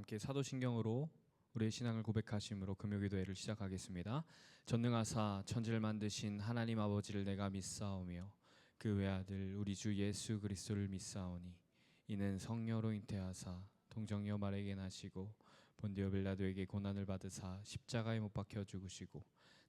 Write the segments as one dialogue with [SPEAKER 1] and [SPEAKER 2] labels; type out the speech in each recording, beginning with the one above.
[SPEAKER 1] 함께 사도신경으로 우리의 신앙을 고백하심으로 금요기도회를 시작하겠습니다. 전능하사 천지를 만드신 하나님 아버지를 내가 믿사오며 그 외아들 우리 주 예수 그리스도를 믿사오니 이는 성령으로 잉태하사 동정녀 마리아에게 나시고 본디오 빌라도에게 고난을 받으사 십자가에 못 박혀 죽으시고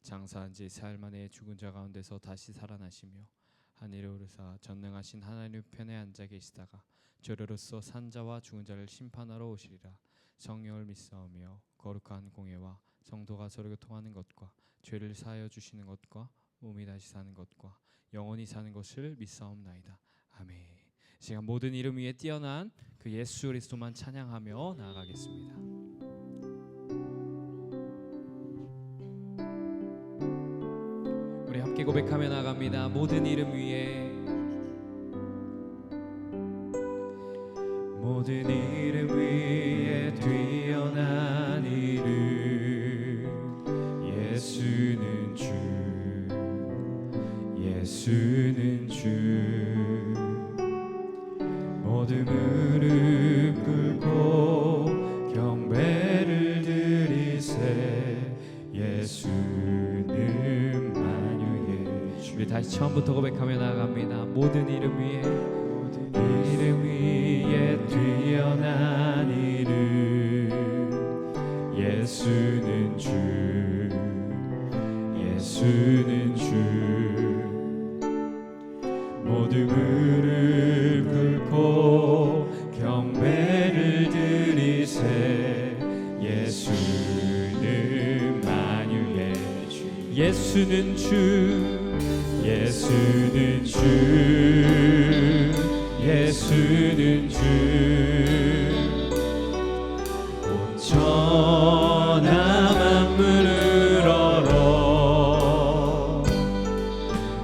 [SPEAKER 1] 장사한 지 사흘 만에 죽은 자 가운데서 다시 살아나시며 하늘에 오르사 전능하신 하나님 편에 앉아 계시다가 죄로서 산 자와 죽은 자를 심판하러 오시리라. 성령을 믿사오며 거룩한 공예와 성도가 서로 교통하는 것과 죄를 사하여 주시는 것과 몸이 다시 사는 것과 영원히 사는 것을 믿사옵나이다. 아멘. 시간 모든 이름 위에 뛰어난 그 예수 그리스도만 찬양하며 나아가겠습니다. 우리 함께 고백하며 나갑니다. 모든 이름 위에, 모든 이름 위에 뛰어난 이름 예수는 주, 예수는 주. 모든 무릎 꿇고 경배를 드리세 예수는 만유의 주. 우리 다시 처음부터 고백하며 나아갑니다. 모든 이름 위에, 모든 이름 위에 뛰어난 이름 예수는 주, 예수는 주. 모든 무릎 꿇고 경배를 드리세 예수는 만유의 주, 예수는 주, 예수는 주, 예수는 주. 온 천하 만물을 얼어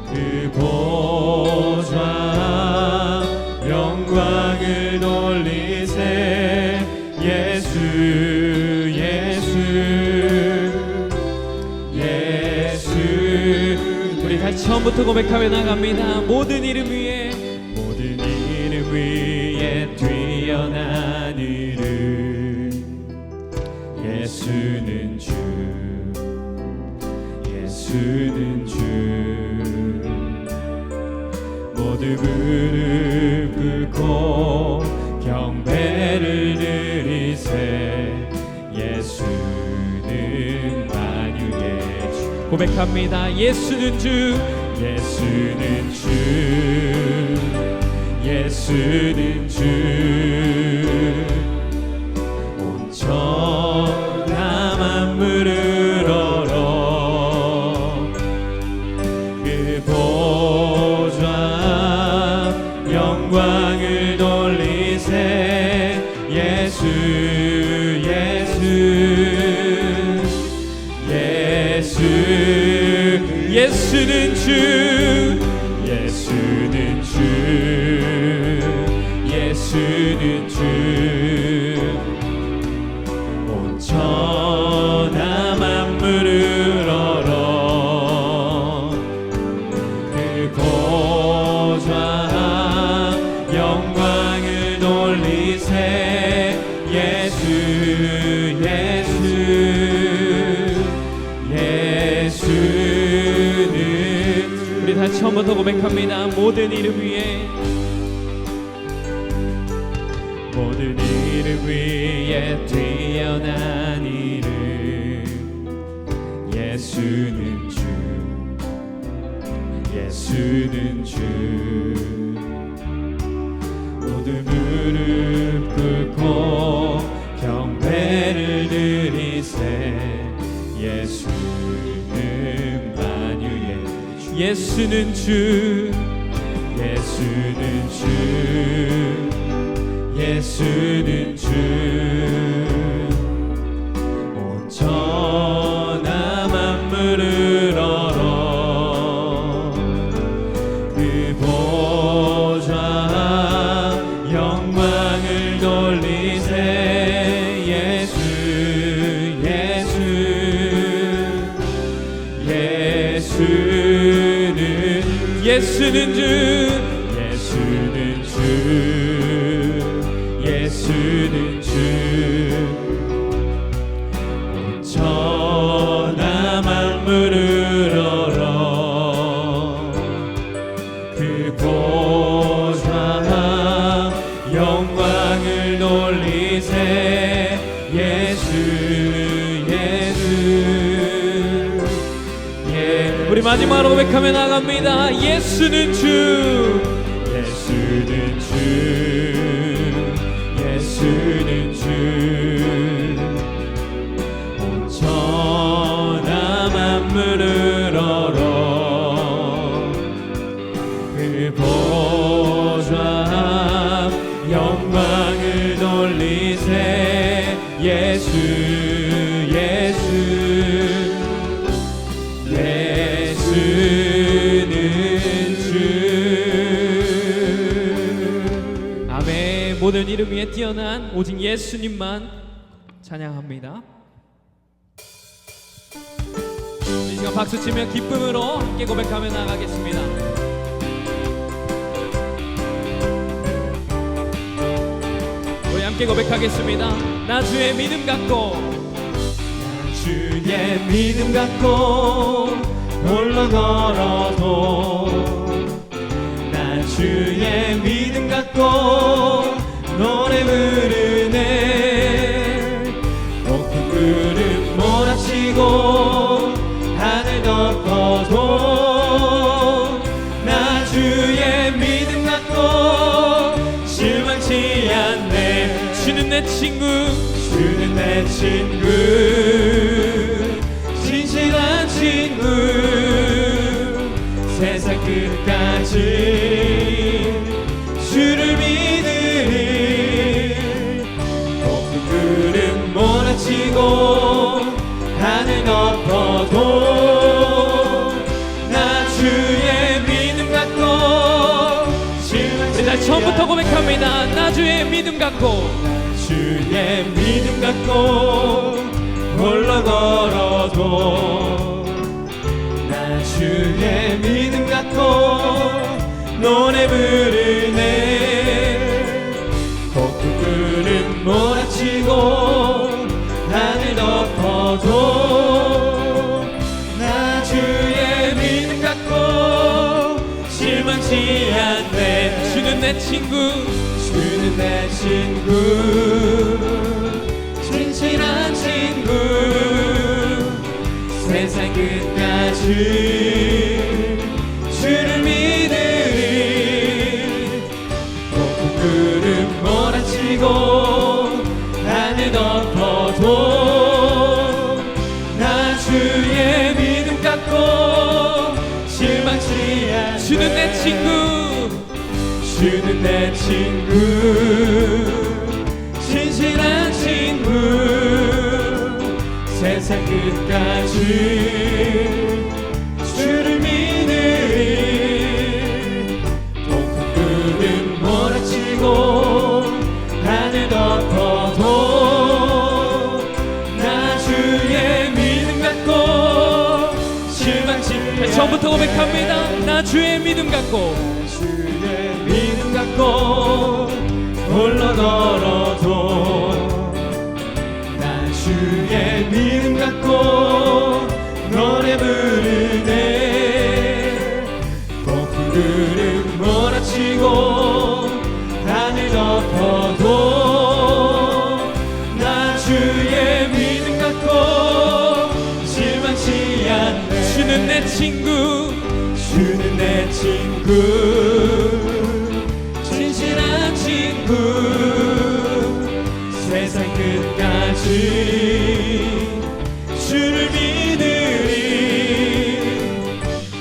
[SPEAKER 1] 그 보좌 영광을 돌리세 예수, 예수, 예수. 우리 다시 처음부터 고백하며 나갑니다. 모든 이름 위에, 모든 이름 위에 뛰어난 이름 예수는 주, 예수는 주. 모든 무릎 꿇고 경배를 드리세 예수는 만유의 주. 고백합니다. 예수는 주, 예수는 주, 예수는 주. 온 천하 만물을 얼어 그 보좌 영광을 돌리세 예수, 예수, 예수. 예수는 주, 예수는 주, 예수는 주. 온 천하 만물을 얼어 그 보좌 영광을 돌리세 예수, 예수, 예수는. 우리 다시 처음부터 고백합니다. 모든 이름 위에, 모든 이름 위에 뛰어난 이름 예수는 주, 예수는 주. 모든 무릎 꿇고 경배를 드리세 예수는 만유의 주, 예수는 주, 예수는 주, 예수는 주. 온 천하 만물을 얼어 그 보좌 영광을 돌리세 예수, 예수, 예수는. 예수는 주, 예수는 주, 예수는 주. 보좌 영광을 돌리세 예수 우리 마지막으로 고백하며 나갑니다. 예수는 주 예수는 주 예수는 주 온 천하 만물을 얼어 그 보좌 영광을 돌리세 예수 모든 이름 위에 뛰어난 오직 예수님만 찬양합니다. 이 시간 박수치며 기쁨으로 함께 고백하며 나가겠습니다. 우리 함께 고백하겠습니다. 나 주의 믿음 갖고 나 주의 믿음 갖고 홀로 걸어도 나 주의 믿음 갖고 노래 부르네 높은 구름 몰아치고 하늘 덮어도 나 주의 믿음 갖고 실망치 않네 주는 내 친구 주는 내 친구 진실한 친구 세상 끝까지 주를 믿으리 높은 구름 몰아치고 하늘 덮어도 나 주의 믿음 갖고 실망치 처음부터 고백합니다. 나 주의 믿음 갖고 주의 믿음 갖고 홀로 걸어도 나 주의 믿음 갖고 노래 부르네 높은 구름 몰아치고 하늘 덮어도 나 주의 믿음 갖고 실망치 않네 주는 내 친구 주는 내 친구 진실한 친구 세상 끝까지 주를 믿으리 높은 구름 몰아치고 하늘 덮어도 나 주의 믿음 갖고 실망치 않네 주는 내 친구 주는 내 친구 진실한 친구 세상 끝까지 주를 믿으리 높은 구름 몰아치고 하늘 덮어도 나 주의 믿음 갖고 실망치 처음부터 고백합니다. 나 주의 믿음 갖고 주의 믿음 갖고 홀로 걸어도 나 주의 믿음 갖고 노래 부르네 높은 구름 몰아치고 하늘 덮어도 나 주의 믿음 갖고 실망치 않네 주는 내 친구 주는 내 친구 진실한 친구 세상 끝까지 주를 믿으리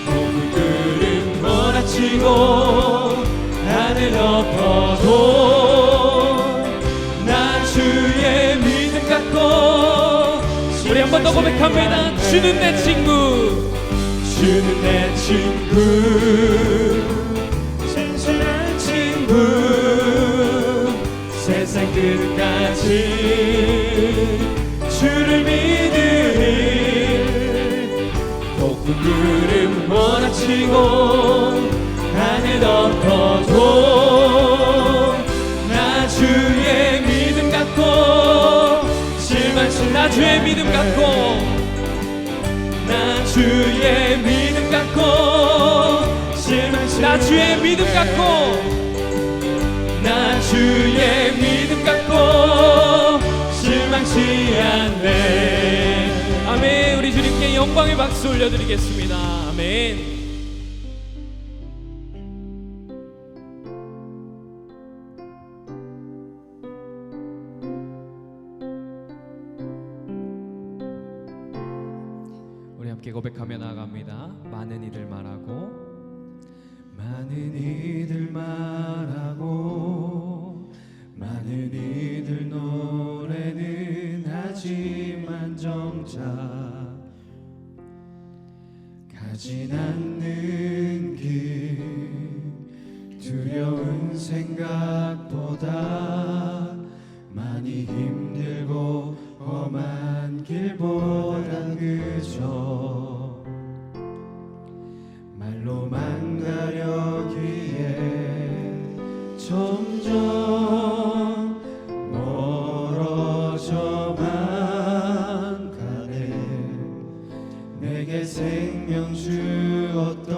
[SPEAKER 1] 높은 구름 몰아치고 하늘 덮어도 나 주의 믿음 갖고 우리 한 번 더 고백합니다. 주는 내 친구 주는 내 친구 진실한 친구 세상 끝까지 주를 믿으리 높은 구름 몰아치고 하늘 덮어도 나 주의 믿음 갖고 실망치 나 주의 믿음 갖고 나 주의 믿음 갖고 실망치 나 나 주의 믿음 갖고, 나 주의 믿음 갖고 실망치 않네. 아멘. 우리 주님께 영광의 박수 올려드리겠습니다. 아멘. 우리 함께 고백하며 나아갑니다. 많은 이들 말하고, 많은 이들 말하고, 많은 이들 노래는 하지만 정작 가진 않는 길, 두려운 생각보다 많이 힘들고 험한 길보단 그저 말로만 가려기에 점점 멀어져만 가네. 내게 생명 주었던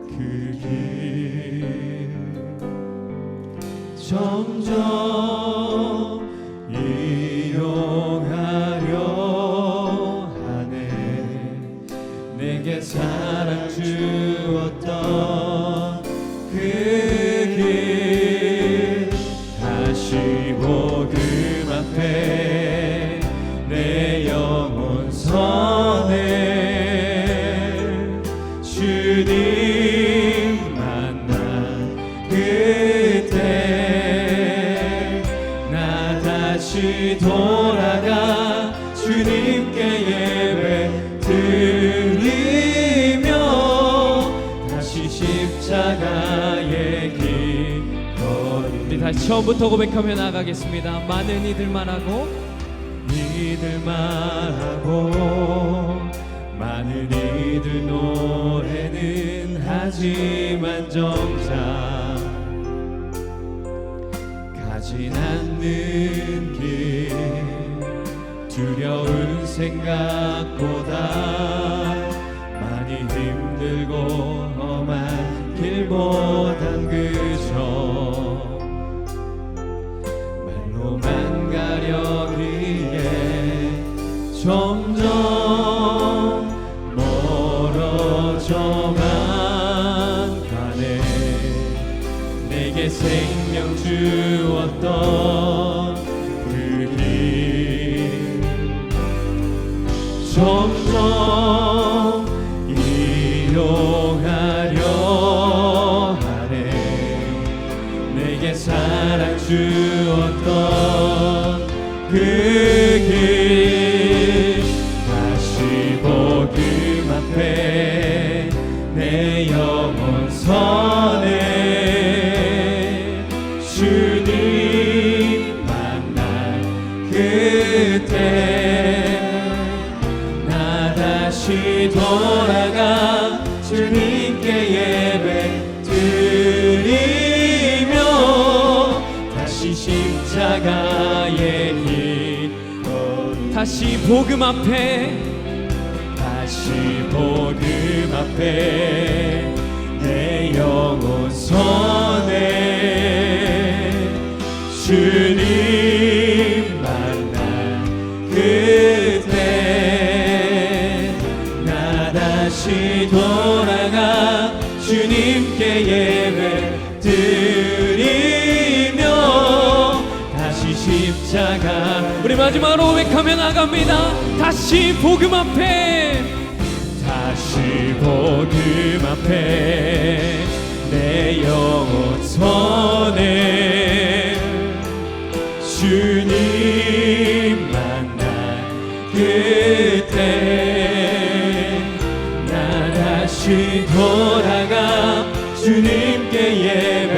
[SPEAKER 1] 그 길 점점 이용하려 하네. 내게 사랑 주었던 그 길 다시 복음 앞에 내 영혼 선해. 주님 만난 그때 나 다시 돌아가 주님께 예배 드리며 다시 십자가의 길 걸음. 우리 다시 처음부터 고백하며 나가겠습니다. 많은 이들만 하고, 이들만 하고, 많은 이들 노래는 하지만 정작 가진 않는 길, 두려운 생각보다 많이 힘들고 험한 길보단 그저 말로만 가려기에 점점 멀어져만 가네. 내게 생명 주었던 그 길 점점 이용하려 하네. 내게 사랑 주었던 그 길 다시 복음 앞에 내 영혼 선해. 주님 만난 그때 나 다시 돌아가 주님께 예배 드리며 다시 십자가의 길 다시 복음 앞에, 다시 복음 앞에 내 영혼 선해. 주님 만난 그때 나 다시 돌아가 주님께 예배 드리며 다시 십자가. 우리 마지막으로 고백하며 나갑니다. 다시 복음 앞에, 다시 복음 앞에 내 영혼 선해. 주님 만난 그때 나 다시 돌아가 주님께 예배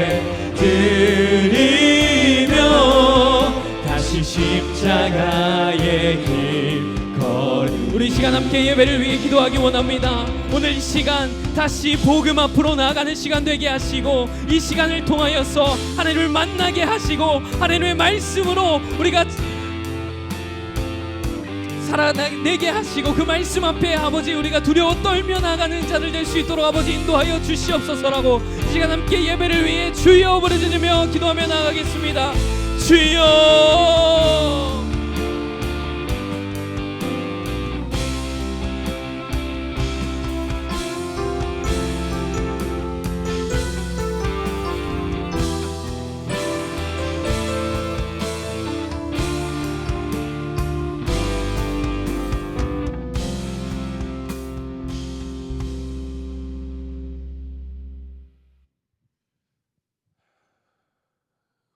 [SPEAKER 1] 드리며 다시 십자가의 길 걸음. 우리 시간 함께 예배를 위해 기도하기 원합니다. 오늘 이 시간 다시 복음 앞으로 나아가는 시간 되게 하시고, 이 시간을 통하여서 하나님을 만나게 하시고, 하나님의 말씀으로 우리가 살아내게 하시고 그 말씀 앞에 아버지 우리가 두려워 떨며 나가는 자들 될 수 있도록 아버지 인도하여 주시옵소서라고 이 시간 함께 예배를 위해 주여 부르짖으며 기도하며 나가겠습니다. 주여.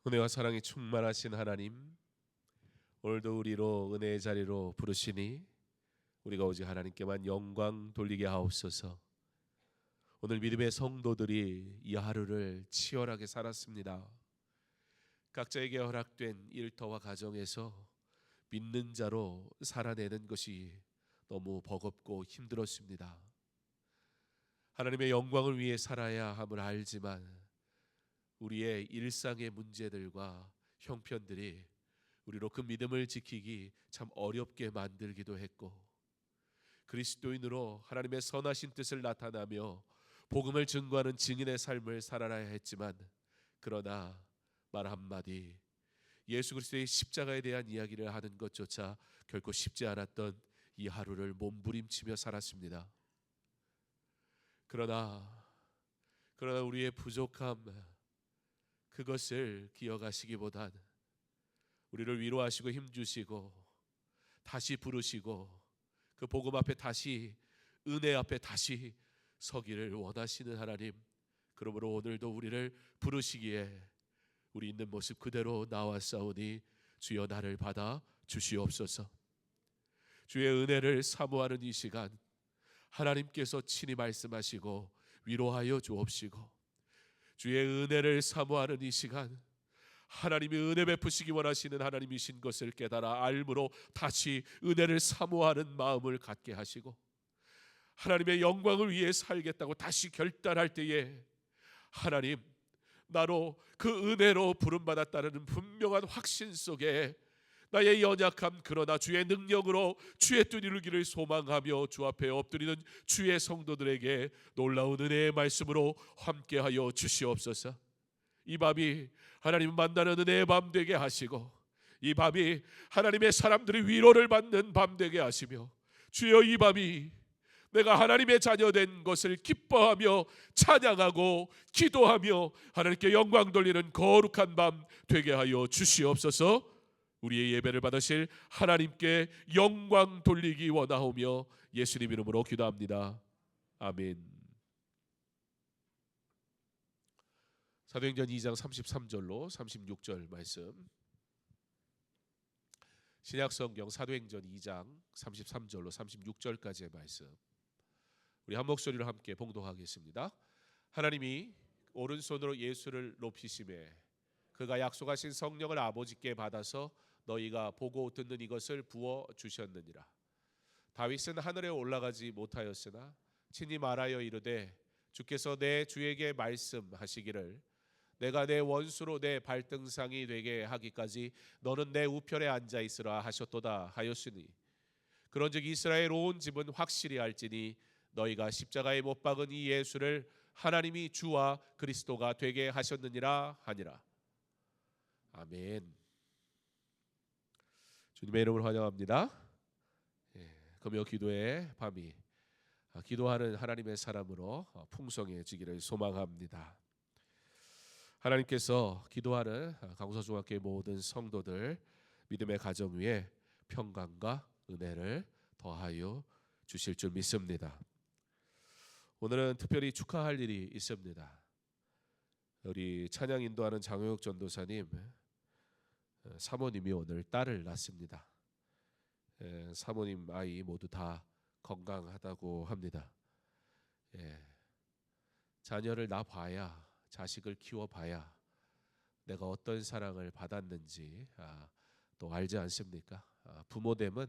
[SPEAKER 2] 은혜와 사랑이 충만하신 하나님, 오늘도 우리로 은혜의 자리로 부르시니 우리가 오직 하나님께만 영광 돌리게 하옵소서. 오늘 믿음의 성도들이 이 하루를 치열하게 살았습니다. 각자에게 허락된 일터와 가정에서 믿는 자로 살아내는 것이 너무 버겁고 힘들었습니다. 하나님의 영광을 위해 살아야 함을 알지만 우리의 일상의 문제들과 형편들이 우리로 그 믿음을 지키기 참 어렵게 만들기도 했고, 그리스도인으로 하나님의 선하신 뜻을 나타나며 복음을 증거하는 증인의 삶을 살아야 했지만, 그러나 말 한마디 예수 그리스도의 십자가에 대한 이야기를 하는 것조차 결코 쉽지 않았던 이 하루를 몸부림치며 살았습니다. 그러나 우리의 부족함, 그것을 기억하시기보단 우리를 위로하시고 힘주시고 다시 부르시고 그 복음 앞에 다시, 은혜 앞에 다시 서기를 원하시는 하나님, 그러므로 오늘도 우리를 부르시기에 우리 있는 모습 그대로 나왔사오니 주여 나를 받아 주시옵소서. 주의 은혜를 사모하는 이 시간 하나님께서 친히 말씀하시고 위로하여 주옵시고, 주의 은혜를 사모하는 이 시간 하나님이 은혜 베푸시기 원하시는 하나님이신 것을 깨달아 알므로 다시 은혜를 사모하는 마음을 갖게 하시고, 하나님의 영광을 위해 살겠다고 다시 결단할 때에 하나님, 나로 그 은혜로 부름받았다는 분명한 확신 속에 나의 연약함, 그러나 주의 능력으로 주의 뜻 이루기를 소망하며 주 앞에 엎드리는 주의 성도들에게 놀라운 은혜의 말씀으로 함께하여 주시옵소서. 이 밤이 하나님 만나는 은혜의 밤 되게 하시고, 이 밤이 하나님의 사람들이 위로를 받는 밤 되게 하시며, 주여 이 밤이 내가 하나님의 자녀된 것을 기뻐하며 찬양하고 기도하며 하나님께 영광 돌리는 거룩한 밤 되게 하여 주시옵소서. 우리의 예배를 받으실 하나님께 영광 돌리기 원하오며 예수님 이름으로 기도합니다. 아멘. 사도행전 2장 33절로 36절 말씀, 신약성경 사도행전 2장 33절로 36절까지의 말씀, 우리 한 목소리로 함께 봉독하겠습니다. 하나님이 오른손으로 예수를 높이시매 그가 약속하신 성령을 아버지께 받아서 너희가 보고 듣는 이것을 부어 주셨느니라. 다윗은 하늘에 올라가지 못하였으나 친히 말하여 이르되 주께서 내 주에게 말씀하시기를 내가 내 원수로 내 발등상이 되게 하기까지 너는 내 우편에 앉아 있으라 하셨도다 하였으니, 그런즉 이스라엘 온 집은 확실히 알지니 너희가 십자가에 못 박은 이 예수를 하나님이 주와 그리스도가 되게 하셨느니라 하니라. 아멘. 주님의 이름을 환영합니다. 금요 기도의 밤이 기도하는 하나님의 사람으로 풍성해지기를 소망합니다. 하나님께서 기도하는 강서중학교의 모든 성도들 믿음의 가정 위에 평강과 은혜를 더하여 주실 줄 믿습니다. 오늘은 특별히 축하할 일이 있습니다. 우리 찬양 인도하는 장효혁 전도사님 사모님이 오늘 딸을 낳습니다. 사모님 아이 모두 다 건강하다고 합니다. 자녀를 낳아봐야, 자식을 키워봐야 내가 어떤 사랑을 받았는지 또 알지 않습니까? 부모됨은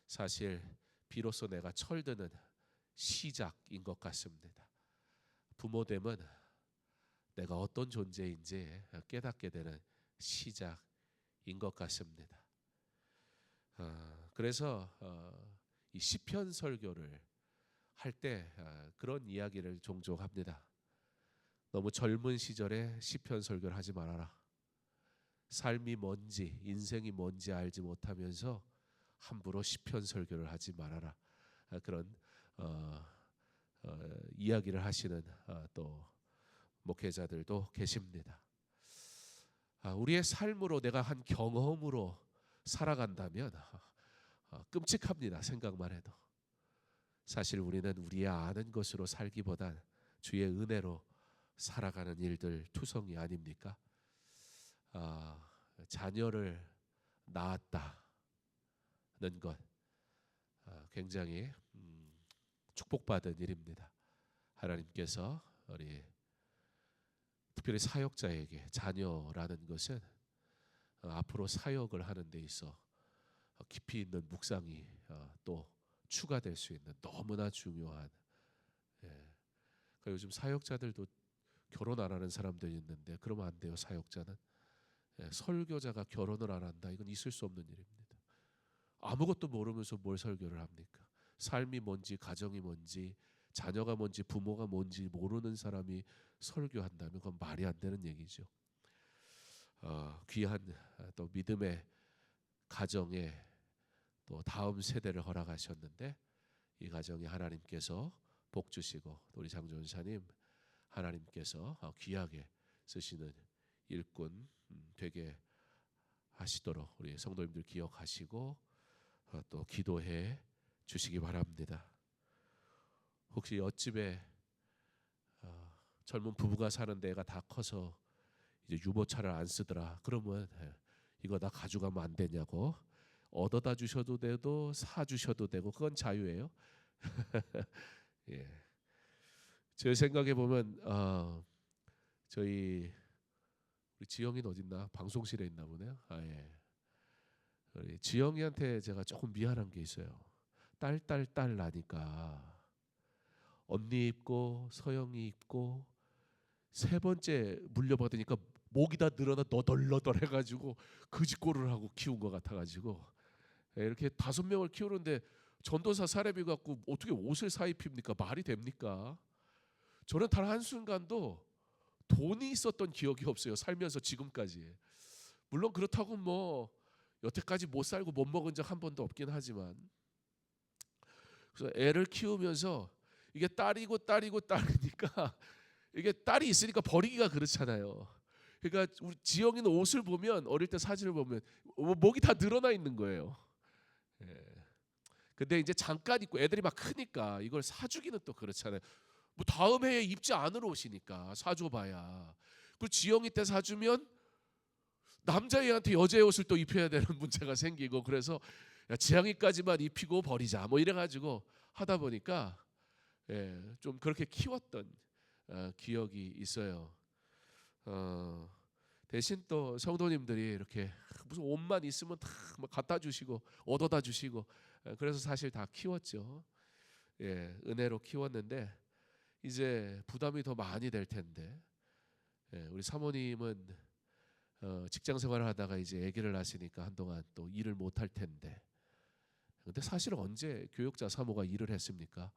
[SPEAKER 2] 사실 비로소 내가 철드는 시작인 것 같습니다. 부모됨은 내가 어떤 존재인지 깨닫게 되는 시작인 것 같습니다. 그래서 이 시편 설교를 할 때 그런 이야기를 종종 합니다. 너무 젊은 시절에 시편 설교를 하지 말아라. 삶이 뭔지, 인생이 뭔지 알지 못하면서 함부로 시편 설교를 하지 말아라. 그런 이야기를 하시는 또 목회자들도 계십니다. 우리의 삶으로 내가 한 경험으로 살아간다면 끔찍합니다. 생각만 해도. 사실 우리는 우리의 아는 것으로 살기보단 주의 은혜로 살아가는 일들 투성이 아닙니까? 자녀를 낳았다는 것 굉장히 축복받은 일입니다. 하나님께서 우리 특별히 사역자에게 자녀라는 것은 앞으로 사역을 하는 데 있어 깊이 있는 묵상이 또 추가될 수 있는 너무나 중요한. 그러니까 요즘 사역자들도 결혼 안 하는 사람들이 있는데 그러면 안 돼요. 사역자는 설교자가 결혼을 안 한다. 이건 있을 수 없는 일입니다. 아무것도 모르면서 뭘 설교를 합니까? 삶이 뭔지, 가정이 뭔지, 자녀가 뭔지, 부모가 뭔지 모르는 사람이 설교한다면 그건 말이 안 되는 얘기죠. 귀한 또 믿음의 가정에 또 다음 세대를 허락하셨는데 이 가정에 하나님께서 복 주시고 우리 장전사님 하나님께서 귀하게 쓰시는 일꾼 되게 하시도록 우리 성도님들 기억하시고 또 기도해 주시기 바랍니다. 혹시 옆집에 젊은 부부가 사는데 애가 다 커서 이제 유모차를 안 쓰더라. 그러면 이거 다 가져가면 안 되냐고. 얻어다 주셔도 되고 사 주셔도 되고 그건 자유예요. 예. 제 생각해 보면 저희 우리 지영이는 어딨나? 방송실에 있나 보네요. 예. 우리 지영이한테 제가 조금 미안한 게 있어요. 딸 나니까 언니 입고 서영이 입고 세 번째 물려받으니까 목이 다 늘어나 너덜너덜 해가지고 그짓골을 하고 키운 것 같아가지고 이렇게 5명을 키우는데 전도사 사례비 갖고 어떻게 옷을 사 입힙니까? 말이 됩니까? 저는 단 한순간도 돈이 있었던 기억이 없어요. 살면서 지금까지. 물론 그렇다고 뭐 여태까지 못 살고 못 먹은 적 한 번도 없긴 하지만 그래서 애를 키우면서 이게 딸이니까 이게 딸이 있으니까 버리기가 그렇잖아요. 그러니까 우리 지영이는 옷을 보면 어릴 때 사진을 보면 목이 다 늘어나 있는 거예요. 예. 근데 이제 잠깐 입고 애들이 막 크니까 이걸 사주기는 또 그렇잖아요. 뭐 다음 해에 입지 않을 옷이니까 사줘봐야. 그리고 지영이 때 사주면 남자애한테 여자의 옷을 또 입혀야 되는 문제가 생기고 그래서 야, 지영이까지만 입히고 버리자 뭐 이래가지고 하다 보니까 좀 그렇게 키웠던 기억이 있어요. 대신 또 성도님들이 이렇게 무슨 옷만 있으면 다 갖다 주시고 얻어다 주시고 그래서 사실 다 키웠죠. 은혜로 키웠는데 이제 부담이 더 많이 될 텐데 우리 사모님은 직장 생활을 하다가 이제 아기를 낳으시니까 한동안 또 일을 못 할 텐데 근데 사실 언제 교육자 사모가 일을 했습니까?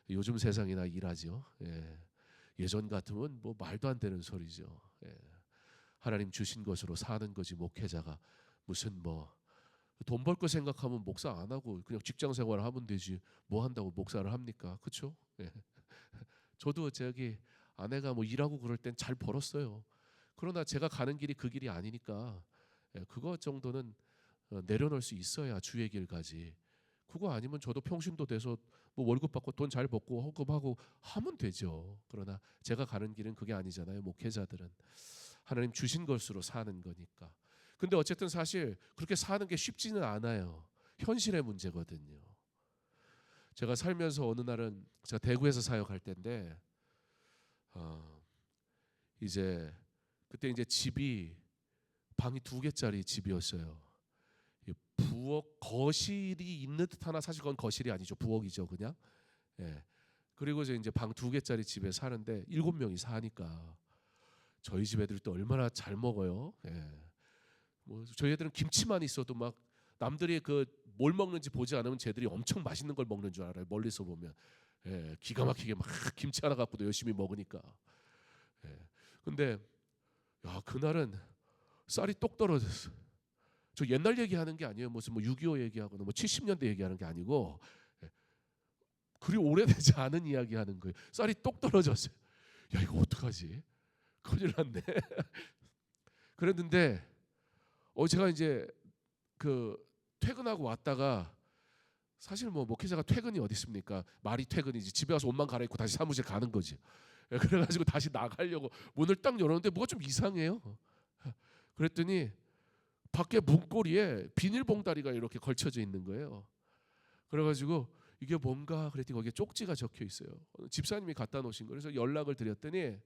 [SPEAKER 2] 요즘 세상이나 일하죠. 예전 같으면 뭐 말도 안 되는 소리죠. 하나님 주신 것으로 사는 거지 목회자가 무슨 뭐 돈 벌 거 생각하면 목사 안 하고 그냥 직장 생활을 하면 되지 뭐 한다고 목사를 합니까? 그렇죠? 저도 저기 아내가 뭐 일하고 그럴 땐 잘 벌었어요. 그러나 제가 가는 길이 그 길이 아니니까 그거 정도는 내려놓을 수 있어야 주의 길 가지. 그거 아니면 저도 평신도 돼서 뭐 월급 받고 돈 잘 벌고 헌금하고 하면 되죠. 그러나 제가 가는 길은 그게 아니잖아요. 목회자들은 하나님 주신 것으로 사는 거니까. 근데 어쨌든 사실 그렇게 사는 게 쉽지는 않아요. 현실의 문제거든요. 제가 살면서 어느 날은 제가 대구에서 사역할 때인데 이제 그때 이제 집이 방이 2개짜리 집이었어요. 부엌 거실이 있는 듯 하나 사실 그건 거실이 아니죠. 부엌이죠 그냥. 그리고 이제 방 2개짜리 집에 사는데 7명이 사니까 저희 집 애들이 또 얼마나 잘 먹어요. 뭐 저희 애들은 김치만 있어도 막 남들이 그 뭘 먹는지 보지 않으면 쟤들이 엄청 맛있는 걸 먹는 줄 알아요. 멀리서 보면. 기가 막히게 막 김치 하나 갖고도 열심히 먹으니까. 근데 야, 그날은 쌀이 똑 떨어졌어. 저 옛날 얘기하는 게 아니에요. 무슨 뭐 6.25 얘기하거나 뭐 70년대 얘기하는 게 아니고 그리 오래되지 않은 이야기하는 거예요. 쌀이 똑 떨어졌어요. 야, 이거 어떡하지? 큰일 났네. 그랬는데 제가 이제 그 퇴근하고 왔다가 사실 뭐 목회자가 퇴근이 어디 있습니까? 말이 퇴근이지. 집에 와서 옷만 갈아입고 다시 사무실 가는 거지. 그래가지고 다시 나가려고 문을 딱 열었는데 뭐가 좀 이상해요. 그랬더니 밖에 문고리에 비닐봉다리가 이렇게 걸쳐져 있는 거예요. 그래가지고 이게 뭔가 그랬더니 거기에 쪽지가 적혀 있어요. 집사님이 갖다 놓으신 거예요. 그래서 연락을 드렸더니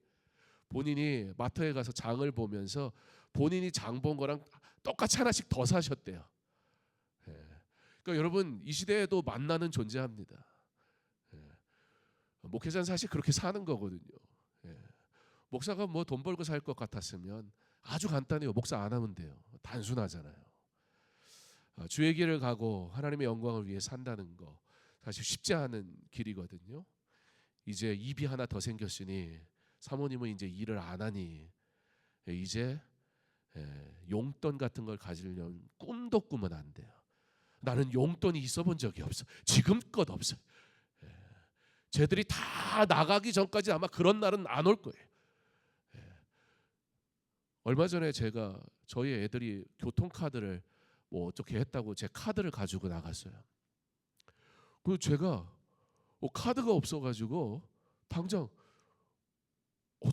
[SPEAKER 2] 본인이 마트에 가서 장을 보면서 본인이 장 본 거랑 똑같이 하나씩 더 사셨대요. 그러니까 여러분 이 시대에도 만나는 존재합니다. 목회자는 사실 그렇게 사는 거거든요. 목사가 뭐 돈 벌고 살 것 같았으면 아주 간단해요. 목사 안 하면 돼요. 단순하잖아요. 주의 길을 가고 하나님의 영광을 위해 산다는 거 사실 쉽지 않은 길이거든요. 이제 입이 하나 더 생겼으니 사모님은 이제 일을 안 하니 이제 용돈 같은 걸 가지려면 꿈도 꾸면 안 돼요. 나는 용돈이 있어 본 적이 없어. 지금껏 없어요. 쟤들이 다 나가기 전까지 아마 그런 날은 안 올 거예요. 얼마 전에 제가 저희 애들이 교통카드를 뭐 어떻게 했다고 제 카드를 가지고 나갔어요. 그리고 제가 카드가 없어가지고 당장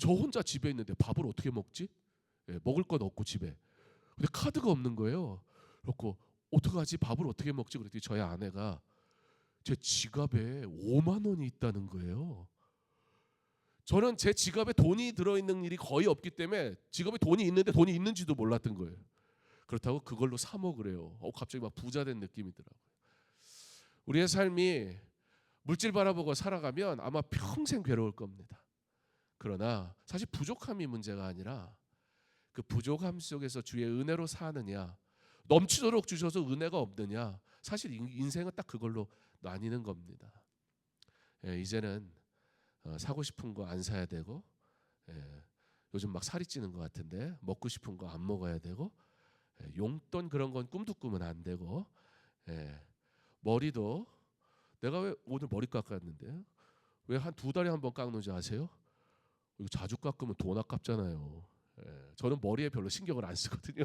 [SPEAKER 2] 저 혼자 집에 있는데 밥을 어떻게 먹지? 먹을 건 없고 집에. 근데 카드가 없는 거예요. 그래서 어떡하지? 밥을 어떻게 먹지? 그랬더니 저희 아내가 제 지갑에 5만 원이 있다는 거예요. 저는 제 지갑에 돈이 들어있는 일이 거의 없기 때문에 지갑에 돈이 있는데 돈이 있는지도 몰랐던 거예요. 그렇다고 그걸로 사 먹으래요. 갑자기 막 부자 된 느낌이더라고요. 우리의 삶이 물질 바라보고 살아가면 아마 평생 괴로울 겁니다. 그러나 사실 부족함이 문제가 아니라 그 부족함 속에서 주의 은혜로 사느냐, 넘치도록 주셔서 은혜가 없느냐, 사실 인생은 딱 그걸로 나뉘는 겁니다. 이제는 사고 싶은 거 안 사야 되고, 요즘 막 살이 찌는 것 같은데 먹고 싶은 거 안 먹어야 되고, 용돈 그런 건 꿈도 꾸면 안 되고, 머리도 내가 왜 오늘 머리 깎았는데 왜 한 2달에 한 번 깎는지 아세요? 이거 자주 깎으면 돈 아깝잖아요. 저는 머리에 별로 신경을 안 쓰거든요.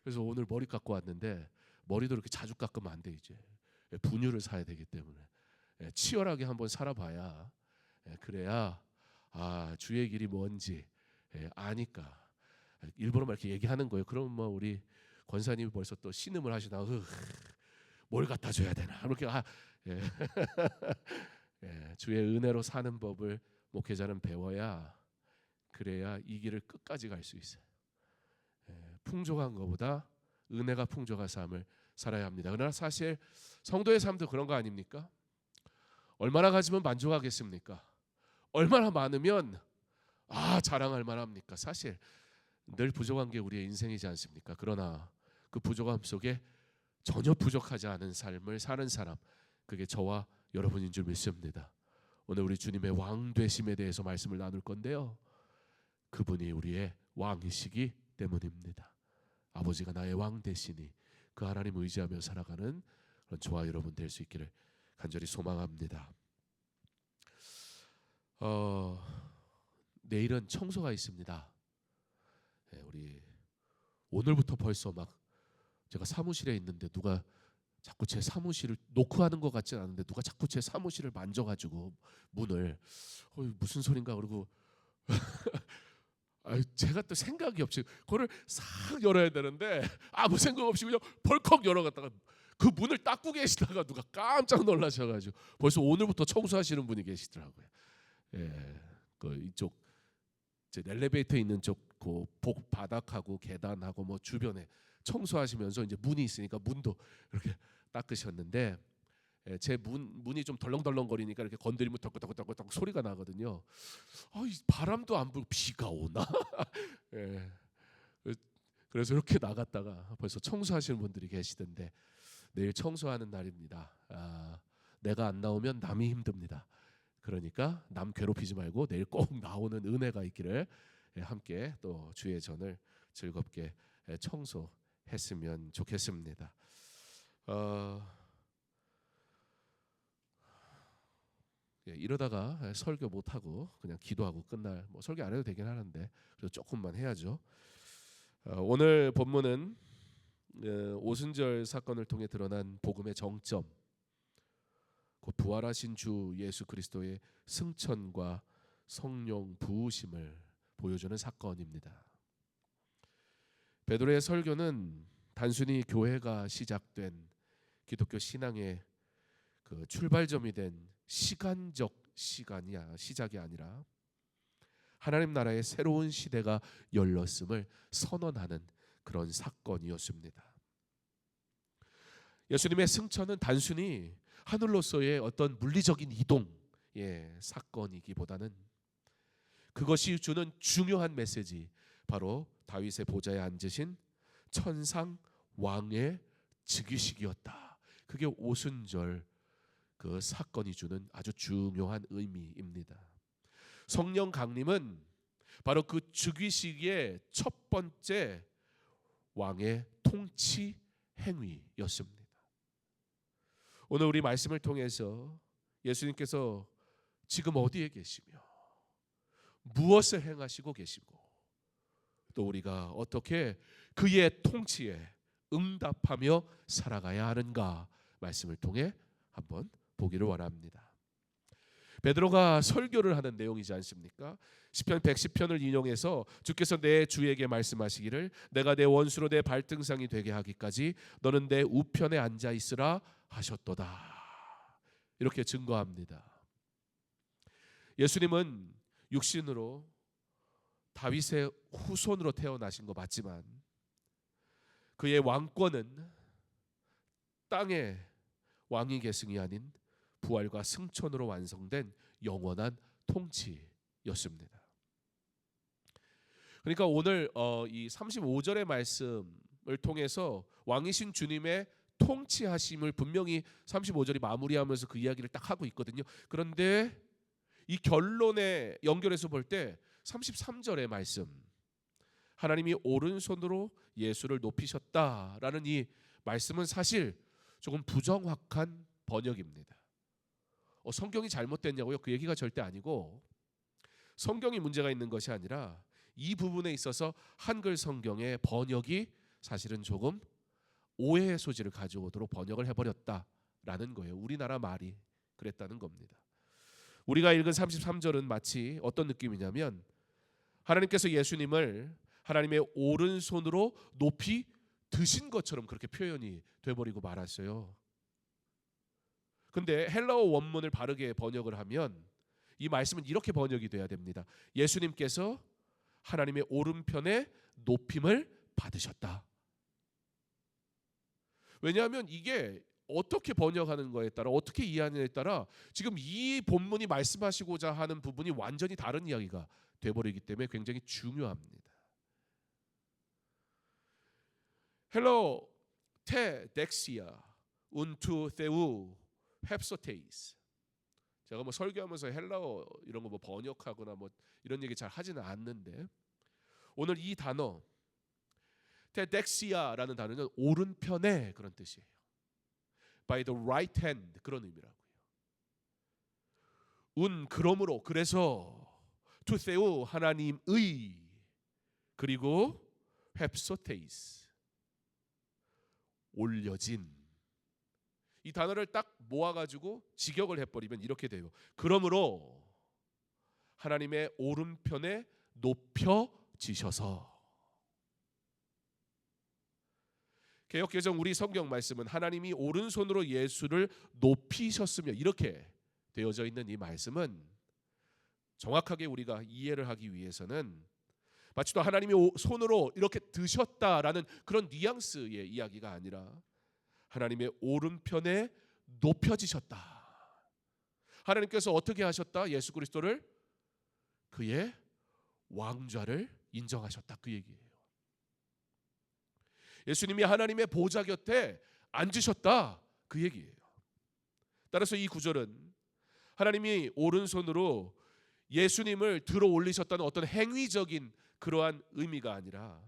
[SPEAKER 2] 그래서 오늘 머리 깎고 왔는데 머리도 이렇게 자주 깎으면 안 돼. 이제 분유를 사야 되기 때문에 치열하게 한번 살아봐야 그래야 주의 길이 뭔지 아니까. 일부러 막 이렇게 얘기하는 거예요. 그럼 뭐 우리 권사님이 벌써 또 신음을 하시나 뭘 갖다 줘야 되나 이렇게 주의 은혜로 사는 법을 목회자는 배워야 그래야 이 길을 끝까지 갈 수 있어요. 풍족한 것보다 은혜가 풍족한 삶을 살아야 합니다. 그러나 사실 성도의 삶도 그런 거 아닙니까? 얼마나 가지면 만족하겠습니까? 얼마나 많으면 자랑할 만합니까? 사실 늘 부족한 게 우리의 인생이지 않습니까? 그러나 그 부족함 속에 전혀 부족하지 않은 삶을 사는 사람, 그게 저와 여러분인 줄 믿습니다. 오늘 우리 주님의 왕 되심에 대해서 말씀을 나눌 건데요, 그분이 우리의 왕이시기 때문입니다. 아버지가 나의 왕 되시니 그 하나님 의지하며 살아가는 그런 저와 여러분 될 수 있기를 간절히 소망합니다. 내일은 청소가 있습니다. 우리 오늘부터 벌써 막 제가 사무실에 있는데 누가 자꾸 제 사무실을 노크하는 것 같지 않은데 누가 자꾸 제 사무실을 만져가지고 문을 무슨 소린가 그러고 제가 또 생각이 없이 그거를 싹 열어야 되는데 아무 생각 없이 그냥 벌컥 열어갔다가 그 문을 닦고 계시다가 누가 깜짝 놀라셔가지고 벌써 오늘부터 청소하시는 분이 계시더라고요. 이쪽 엘리베이터 있는 쪽 그 복 바닥하고 계단하고 뭐 주변에 청소하시면서 이제 문이 있으니까 문도 이렇게 닦으셨는데 제 문이 좀 덜렁덜렁거리니까 이렇게 건드리면 덕덕덕덕덕 소리가 나거든요. 바람도 안 불고 비가 오나? 그래서 이렇게 나갔다가 벌써 청소하시는 분들이 계시던데 내일 청소하는 날입니다. 내가 안 나오면 남이 힘듭니다. 그러니까 남 괴롭히지 말고 내일 꼭 나오는 은혜가 있기를 함께 또 주의 전을 즐겁게 청소했으면 좋겠습니다. 이러다가 설교 못하고 그냥 기도하고 끝날, 설교 안 해도 되긴 하는데 그래도 조금만 해야죠. 오늘 본문은 오순절 사건을 통해 드러난 복음의 정점, 곧 부활하신 주 예수 그리스도의 승천과 성령 부으심을 보여주는 사건입니다. 베드로의 설교는 단순히 교회가 시작된 기독교 신앙의 그 출발점이 된 시간적 시작이 아니라 하나님 나라의 새로운 시대가 열렸음을 선언하는 그런 사건이었습니다. 예수님의 승천은 단순히 하늘로서의 어떤 물리적인 이동의 사건이기보다는 그것이 주는 중요한 메시지, 바로 다윗의 보좌에 앉으신 천상 왕의 즉위식이었다. 그게 오순절 그 사건이 주는 아주 중요한 의미입니다. 성령 강림은 바로 그 즉위식의 첫 번째 왕의 통치 행위였습니다. 오늘 우리 말씀을 통해서 예수님께서 지금 어디에 계시며 무엇을 행하시고 계시고 또 우리가 어떻게 그의 통치에 응답하며 살아가야 하는가 말씀을 통해 한번 보기를 원합니다. 베드로가 설교를 하는 내용이지 않습니까? 시편 110편을 인용해서 주께서 내 주에게 말씀하시기를 내가 내 원수로 내 발등상이 되게 하기까지 너는 내 우편에 앉아 있으라 하셨도다. 이렇게 증거합니다. 예수님은 육신으로 다윗의 후손으로 태어나신 거 맞지만 그의 왕권은 땅의 왕위 계승이 아닌 부활과 승천으로 완성된 영원한 통치였습니다. 그러니까 오늘 이 35절의 말씀을 통해서 왕이신 주님의 통치하심을 분명히 35절이 마무리하면서 그 이야기를 딱 하고 있거든요. 그런데 이 결론에 연결해서 볼 때 33절의 말씀, 하나님이 오른손으로 예수를 높이셨다라는 이 말씀은 사실 조금 부정확한 번역입니다. 성경이 잘못됐냐고요? 그 얘기가 절대 아니고 성경이 문제가 있는 것이 아니라 이 부분에 있어서 한글 성경의 번역이 사실은 조금 오해의 소지를 가져오도록 번역을 해버렸다라는 거예요. 우리나라 말이 그랬다는 겁니다. 우리가 읽은 33절은 마치 어떤 느낌이냐면 하나님께서 예수님을 하나님의 오른손으로 높이 드신 것처럼 그렇게 표현이 돼버리고 말았어요. 근데 헬라어 원문을 바르게 번역을 하면 이 말씀은 이렇게 번역이 돼야 됩니다. 예수님께서 하나님의 오른편에 높임을 받으셨다. 왜냐하면 이게 어떻게 번역하는 거에 따라 어떻게 이해하느냐에 따라 지금 이 본문이 말씀하시고자 하는 부분이 완전히 다른 이야기가 돼버리기 때문에 굉장히 중요합니다. 헬로 테 덱시아 운투 세우 헵소테이스. 제가 설교하면서 헬라어 이런 거 번역하거나 이런 얘기 잘 하지는 않는데 오늘 이 단어 테덱시아라는 단어는 오른편에 그런 뜻이에요. By the right hand 그런 의미라고요. 그러므로 그래서 투세우 하나님의 그리고 헵소테이스 올려진 이 단어를 딱 모아가지고 직역을 해버리면 이렇게 돼요. 그러므로 하나님의 오른편에 높여지셔서. 개역개정 우리 성경 말씀은 하나님이 오른손으로 예수를 높이셨으며 이렇게 되어져 있는 이 말씀은 정확하게 우리가 이해를 하기 위해서는 마치 또 하나님이 손으로 이렇게 드셨다라는 그런 뉘앙스의 이야기가 아니라 하나님의 오른편에 높여지셨다. 하나님께서 어떻게 하셨다? 예수 그리스도를 그의 왕좌를 인정하셨다. 그 얘기예요. 예수님이 하나님의 보좌 곁에 앉으셨다, 그 얘기예요. 따라서 이 구절은 하나님이 오른손으로 예수님을 들어 올리셨다는 어떤 행위적인 그러한 의미가 아니라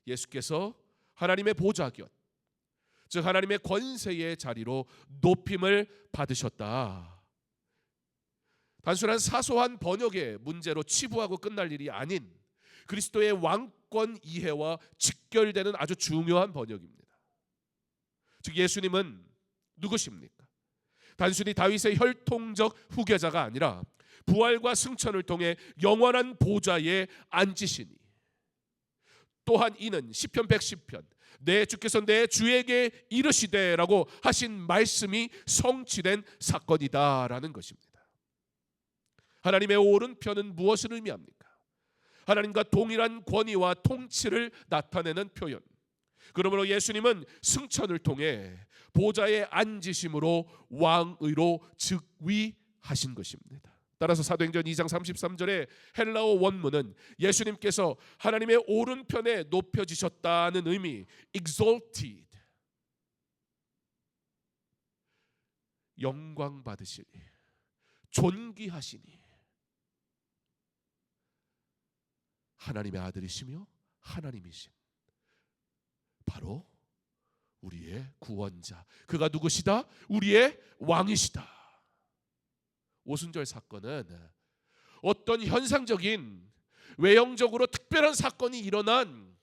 [SPEAKER 2] 예수께서 하나님의 보좌 곁, 즉 하나님의 권세의 자리로 높임을 받으셨다. 단순한 사소한 번역의 문제로 치부하고 끝날 일이 아닌 그리스도의 왕권 이해와 직결되는 아주 중요한 번역입니다. 즉 예수님은 누구십니까? 단순히 다윗의 혈통적 후계자가 아니라 부활과 승천을 통해 영원한 보좌에 앉으시니, 또한 이는 시편 110편 내 주께서 내 주에게 이르시되라고 하신 말씀이 성취된 사건이다라는 것입니다. 하나님의 오른편은 무엇을 의미합니까? 하나님과 동일한 권위와 통치를 나타내는 표현. 그러므로 예수님은 승천을 통해 보좌에 앉으심으로 왕의로 즉위하신 것입니다. 따라서 사도행전 2장 33절의 헬라어 원문은 예수님께서 하나님의 오른편에 높여지셨다는 의미, exalted, 영광 받으시니, 존귀하시니, 하나님의 아들이시며 하나님이신 바로 우리의 구원자, 그가 누구시다? 우리의 왕이시다. 오순절 사건은 어떤 현상적인 외형적으로 특별한 사건이 일어난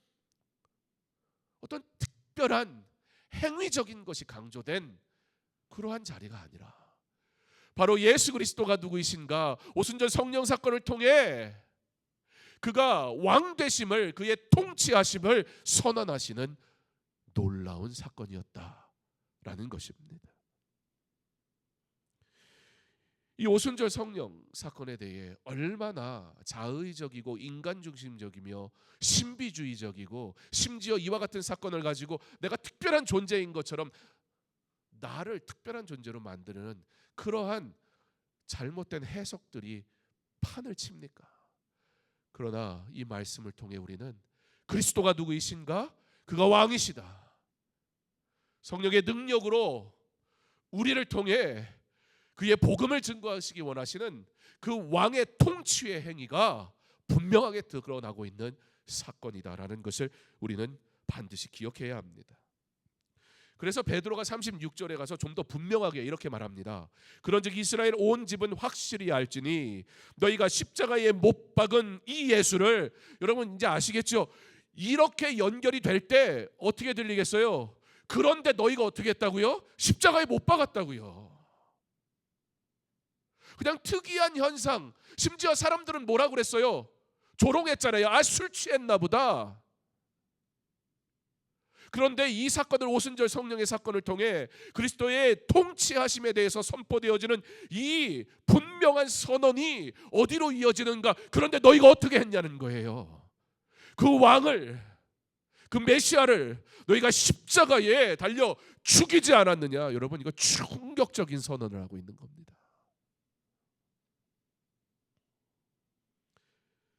[SPEAKER 2] 어떤 특별한 행위적인 것이 강조된 그러한 자리가 아니라 바로 예수 그리스도가 누구이신가, 오순절 성령 사건을 통해 그가 왕 되심을, 그의 통치하심을 선언하시는 놀라운 사건이었다라는 것입니다. 이 오순절 성령 사건에 대해 얼마나 자의적이고 인간중심적이며 신비주의적이고, 심지어 이와 같은 사건을 가지고 내가 특별한 존재인 것처럼 나를 특별한 존재로 만드는 그러한 잘못된 해석들이 판을 칩니까? 그러나 이 말씀을 통해 우리는 그리스도가 누구이신가? 그가 왕이시다. 성령의 능력으로 우리를 통해 그의 복음을 증거하시기 원하시는 그 왕의 통치의 행위가 분명하게 드러나고 있는 사건이다라는 것을 우리는 반드시 기억해야 합니다. 그래서 베드로가 36절에 가서 좀 더 분명하게 이렇게 말합니다. 그런즉 이스라엘 온 집은 확실히 알지니 너희가 십자가에 못 박은 이 예수를, 여러분 이제 아시겠죠? 이렇게 연결이 될 때 어떻게 들리겠어요? 그런데 너희가 어떻게 했다고요? 십자가에 못 박았다고요. 그냥 특이한 현상. 심지어 사람들은 뭐라고 그랬어요? 조롱했잖아요. 아, 술 취했나 보다. 그런데 이 사건을, 오순절 성령의 사건을 통해 그리스도의 통치하심에 대해서 선포되어지는 이 분명한 선언이 어디로 이어지는가? 그런데 너희가 어떻게 했냐는 거예요. 그 왕을, 그 메시아를 너희가 십자가에 달려 죽이지 않았느냐? 여러분, 이거 충격적인 선언을 하고 있는 겁니다.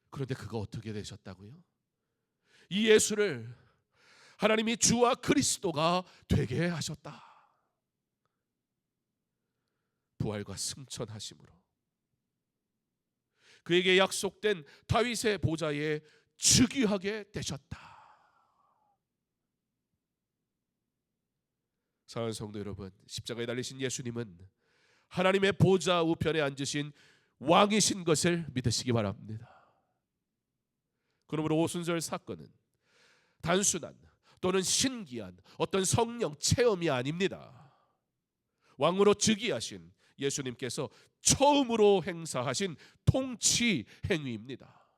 [SPEAKER 2] 그런데 그가 어떻게 되셨다고요? 이 예수를 하나님이 주와 그리스도가 되게 하셨다. 부활과 승천하심으로 그에게 약속된 다윗의 보좌에 즉위하게 되셨다. 사랑하는 성도 여러분, 십자가에 달리신 예수님은 하나님의 보좌 우편에 앉으신 왕이신 것을 믿으시기 바랍니다. 그러므로 오순절 사건은 단순한 또는 신기한 어떤 성령 체험이 아닙니다. 왕으로 즉위하신 예수님께서 처음으로 행사하신 통치 행위입니다.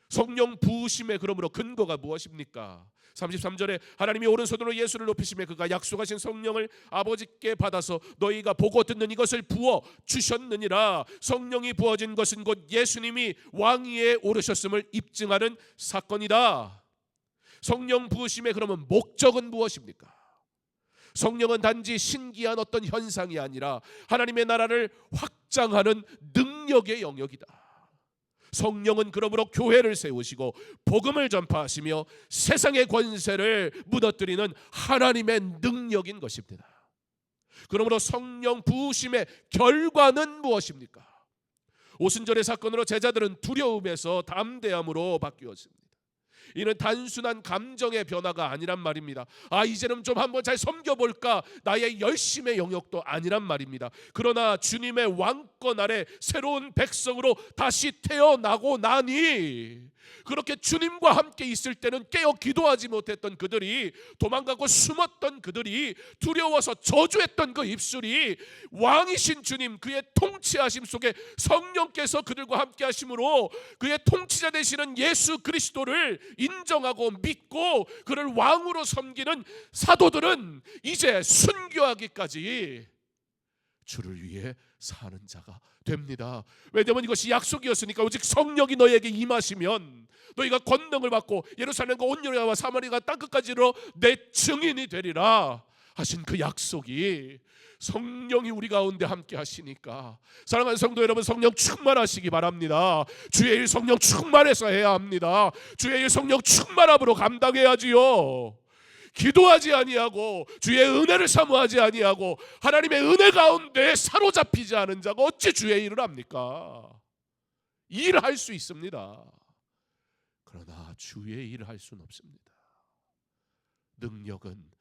[SPEAKER 2] 성령 부으심의 그러므로 근거가 무엇입니까? 33절에 하나님이 오른손으로 예수를 높이시며 그가 약속하신 성령을 아버지께 받아서 너희가 보고 듣는 이것을 부어 주셨느니라. 성령이 부어진 것은 곧 예수님이 왕위에 오르셨음을 입증하는 사건이다. 성령 부으심의 그러면 목적은 무엇입니까? 성령은 단지 신기한 어떤 현상이 아니라 하나님의 나라를 확장하는 능력의 영역이다. 성령은 그러므로 교회를 세우시고 복음을 전파하시며 세상의 권세를 무너뜨리는 하나님의 능력인 것입니다. 그러므로 성령 부으심의 결과는 무엇입니까? 오순절의 사건으로 제자들은 두려움에서 담대함으로 바뀌었습니다. 이는 단순한 감정의 변화가 아니란 말입니다. 이제는 좀 한번 잘 섬겨볼까, 나의 열심의 영역도 아니란 말입니다. 그러나 주님의 왕권 아래 새로운 백성으로 다시 태어나고 나니, 그렇게 주님과 함께 있을 때는 깨어 기도하지 못했던 그들이, 도망가고 숨었던 그들이, 두려워서 저주했던 그 입술이 왕이신 주님, 그의 통치하심 속에 성령께서 그들과 함께 하심으로 그의 통치자 되시는 예수 그리스도를 인정하고 믿고 그를 왕으로 섬기는 사도들은 이제 순교하기까지 주를 위해 사는 자가 됩니다. 왜냐하면 이것이 약속이었으니까. 오직 성령이 너에게 임하시면 너희가 권능을 받고 예루살렘과 온 유대와 사마리아가 땅끝까지로 내 증인이 되리라 하신 그 약속이, 성령이 우리 가운데 함께 하시니까, 사랑하는 성도 여러분, 성령 충만하시기 바랍니다. 주의 일 성령 충만해서 해야 합니다. 주의 일 성령 충만함으로 감당해야지요. 기도하지 아니하고 주의 은혜를 사모하지 아니하고 하나님의 은혜 가운데 사로잡히지 않은 자가 어찌 주의 일을 합니까? 일을 할 수 있습니다. 그러나 주의 일을 할 수는 없습니다. 능력은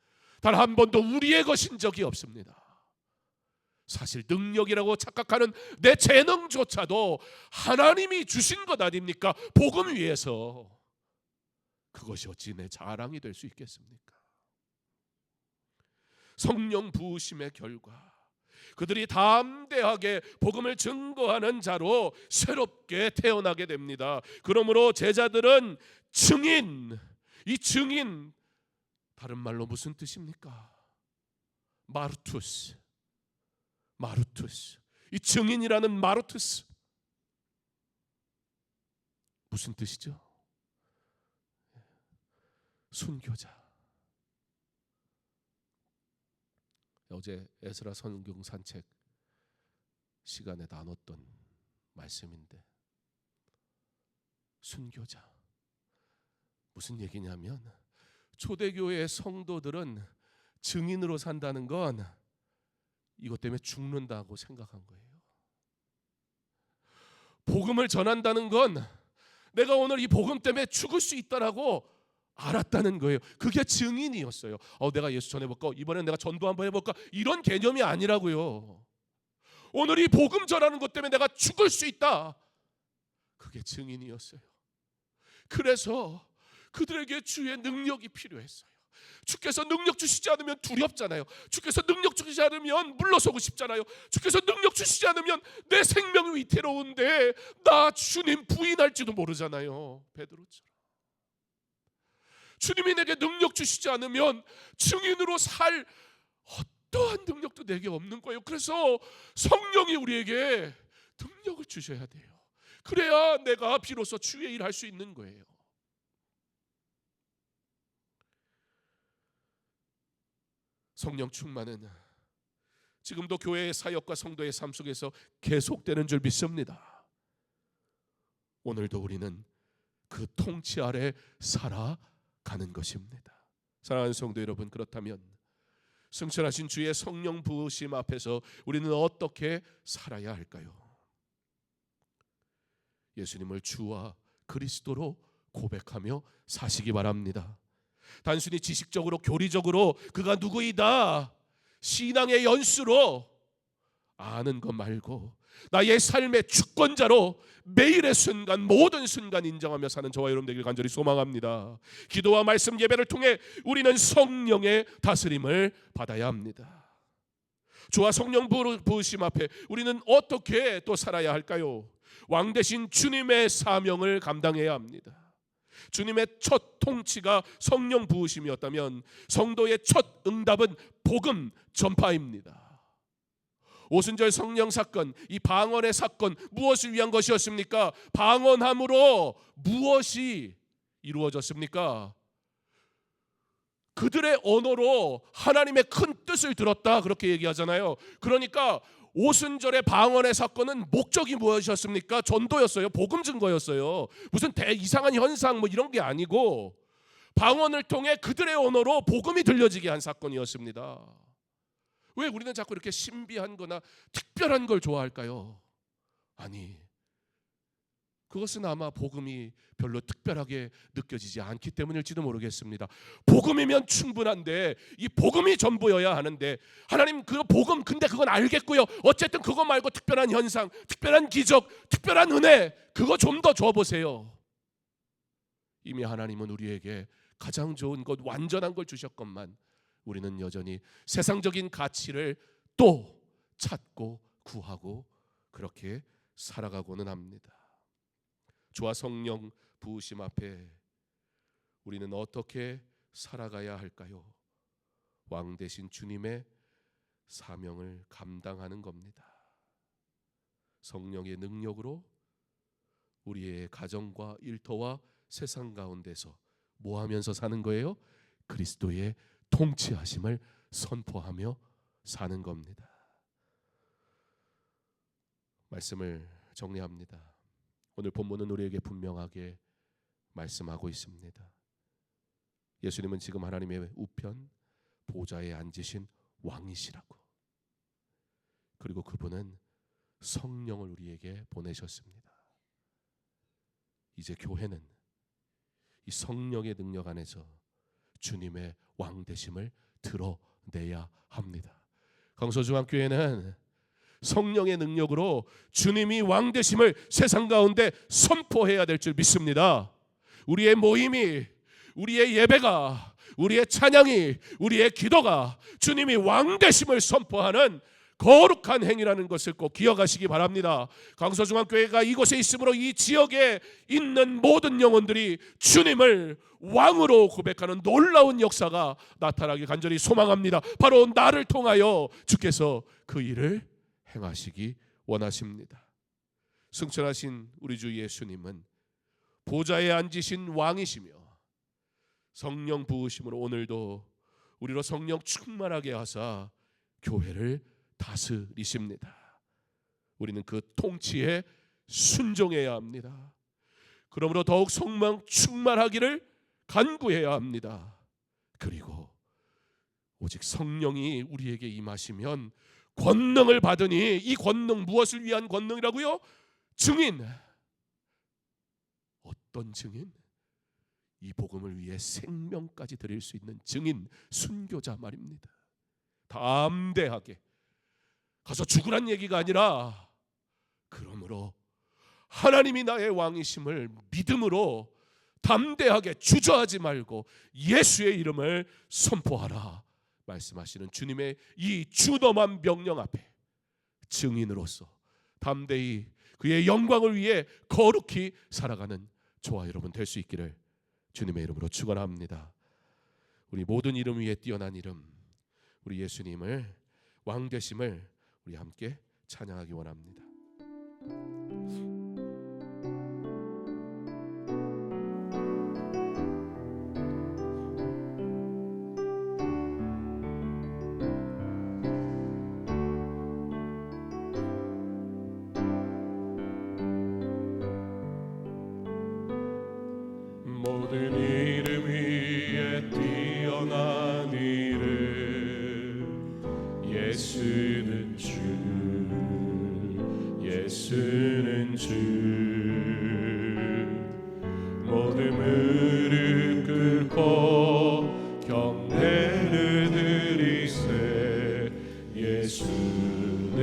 [SPEAKER 2] 단 한 번도 우리의 것인 적이 없습니다. 사실 능력이라고 착각하는 내 재능조차도 하나님이 주신 것 아닙니까? 복음 위에서. 그것이 어찌 내 자랑이 될 수 있겠습니까? 성령 부으심의 결과, 그들이 담대하게 복음을 증거하는 자로 새롭게 태어나게 됩니다. 그러므로 제자들은 증인, 이 증인, 다른 말로 무슨 뜻입니까? 마르투스. 이 증인이라는 마르투스, 무슨 뜻이죠? 순교자. 어제 에스라 성경 산책 시간에 나눴던 말씀인데, 순교자 무슨 얘기냐면, 초대교회의 성도들은 증인으로 산다는 건 이것 때문에 죽는다고 생각한 거예요. 복음을 전한다는 건 내가 오늘 이 복음 때문에 죽을 수 있다라고 알았다는 거예요. 그게 증인이었어요. 내가 예수 전해볼까? 이번엔 내가 전도 한번 해볼까? 이런 개념이 아니라고요. 오늘 이 복음 전하는 것 때문에 내가 죽을 수 있다. 그게 증인이었어요. 그래서 그들에게 주의 능력이 필요했어요. 주께서 능력 주시지 않으면 두렵잖아요. 주께서 능력 주시지 않으면 물러서고 싶잖아요. 주께서 능력 주시지 않으면 내 생명이 위태로운데 나 주님 부인할지도 모르잖아요. 베드로처럼. 주님이 내게 능력 주시지 않으면 증인으로 살 어떠한 능력도 내게 없는 거예요. 그래서 성령이 우리에게 능력을 주셔야 돼요. 그래야 내가 비로소 주의 일 할 수 있는 거예요. 성령 충만은 지금도 교회의 사역과 성도의 삶 속에서 계속되는 줄 믿습니다. 오늘도 우리는 그 통치 아래 살아가는 것입니다. 사랑하는 성도 여러분, 그렇다면 승천하신 주의 성령 부으심 앞에서 우리는 어떻게 살아야 할까요? 예수님을 주와 그리스도로 고백하며 사시기 바랍니다. 단순히 지식적으로 교리적으로 그가 누구이다 신앙의 연수로 아는 것 말고 나의 삶의 주권자로 매일의 순간, 모든 순간 인정하며 사는 저와 여러분 되길 간절히 소망합니다. 기도와 말씀 예배를 통해 우리는 성령의 다스림을 받아야 합니다. 주와 성령 부으심 앞에 우리는 어떻게 또 살아야 할까요? 왕 대신 주님의 사명을 감당해야 합니다. 주님의 첫 통치가 성령 부으심이었다면 성도의 첫 응답은 복음 전파입니다. 오순절 성령 사건, 이 방언의 사건, 무엇을 위한 것이었습니까? 방언함으로 무엇이 이루어졌습니까? 그들의 언어로 하나님의 큰 뜻을 들었다, 그렇게 얘기하잖아요. 그러니까 오순절의 방언의 사건은 목적이 무엇이었습니까? 전도였어요. 복음 증거였어요. 무슨 이상한 현상 뭐 이런 게 아니고 방언을 통해 그들의 언어로 복음이 들려지게 한 사건이었습니다. 왜 우리는 자꾸 이렇게 신비한 거나 특별한 걸 좋아할까요? 아니, 그것은 아마 복음이 별로 특별하게 느껴지지 않기 때문일지도 모르겠습니다. 복음이면 충분한데 이 복음이 전부여야 하는데 하나님 그 복음 근데 그건 알겠고요. 어쨌든 그거 말고 특별한 현상, 특별한 기적, 특별한 은혜 그거 좀 더 줘보세요. 이미 하나님은 우리에게 가장 좋은 것, 완전한 걸 주셨건만 우리는 여전히 세상적인 가치를 또 찾고 구하고 그렇게 살아가고는 합니다. 주와 성령 부으심 앞에 우리는 어떻게 살아가야 할까요? 왕 대신 주님의 사명을 감당하는 겁니다. 성령의 능력으로 우리의 가정과 일터와 세상 가운데서 뭐 하면서 사는 거예요? 그리스도의 통치하심을 선포하며 사는 겁니다. 말씀을 정리합니다. 오늘 본문은 우리에게 분명하게 말씀하고 있습니다. 예수님은 지금 하나님의 우편 보좌에 앉으신 왕이시라고. 그리고 그분은 성령을 우리에게 보내셨습니다. 이제 교회는 이 성령의 능력 안에서 주님의 왕 되심을 드러내야 합니다. 강서중앙교회는 성령의 능력으로 주님이 왕 되심을 세상 가운데 선포해야 될 줄 믿습니다. 우리의 모임이, 우리의 예배가, 우리의 찬양이, 우리의 기도가 주님이 왕 되심을 선포하는 거룩한 행위라는 것을 꼭 기억하시기 바랍니다. 강서중앙교회가 이곳에 있으므로 이 지역에 있는 모든 영혼들이 주님을 왕으로 고백하는 놀라운 역사가 나타나길 간절히 소망합니다. 바로 나를 통하여 주께서 그 일을 행하시기 원하십니다. 승천하신 우리 주 예수님은 보좌에 앉으신 왕이시며 성령 부으심으로 오늘도 우리로 성령 충만하게 하사 교회를 다스리십니다. 우리는 그 통치에 순종해야 합니다. 그러므로 더욱 성령 충만하기를 간구해야 합니다. 그리고 오직 성령이 우리에게 임하시면 권능을 받으니, 이 권능 무엇을 위한 권능이라고요? 증인. 어떤 증인? 이 복음을 위해 생명까지 드릴 수 있는 증인, 순교자 말입니다. 담대하게 가서 죽으란 얘기가 아니라, 그러므로 하나님이 나의 왕이심을 믿음으로 담대하게 주저하지 말고 예수의 이름을 선포하라 말씀하시는 주님의 이 준엄한 명령 앞에 증인으로서 담대히 그의 영광을 위해 거룩히 살아가는 저와 여러분 될 수 있기를 주님의 이름으로 축원합니다. 우리 모든 이름 위에 뛰어난 이름, 우리 예수님을 왕 되심을 우리 함께 찬양하기 원합니다. 모든 이름 위에 뛰어난 이름, 예수는 주, 예수는 주. 모든 무릎 꿇고 경배를 드리세, 예수는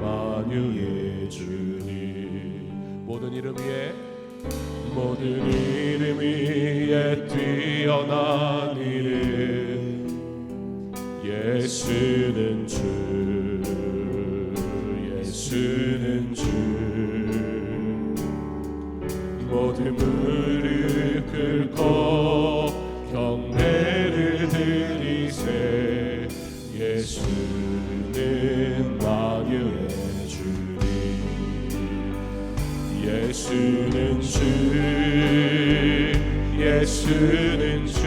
[SPEAKER 2] 만유의 주님. 모든 이름 위에, 모든 이름 위에 뛰어난 이름, 예수는 주, 예수는 주. 모든 무릎 꿇고 경배를 드리세, 예수는 만유의 주님. 예수는 주, 예수는 주.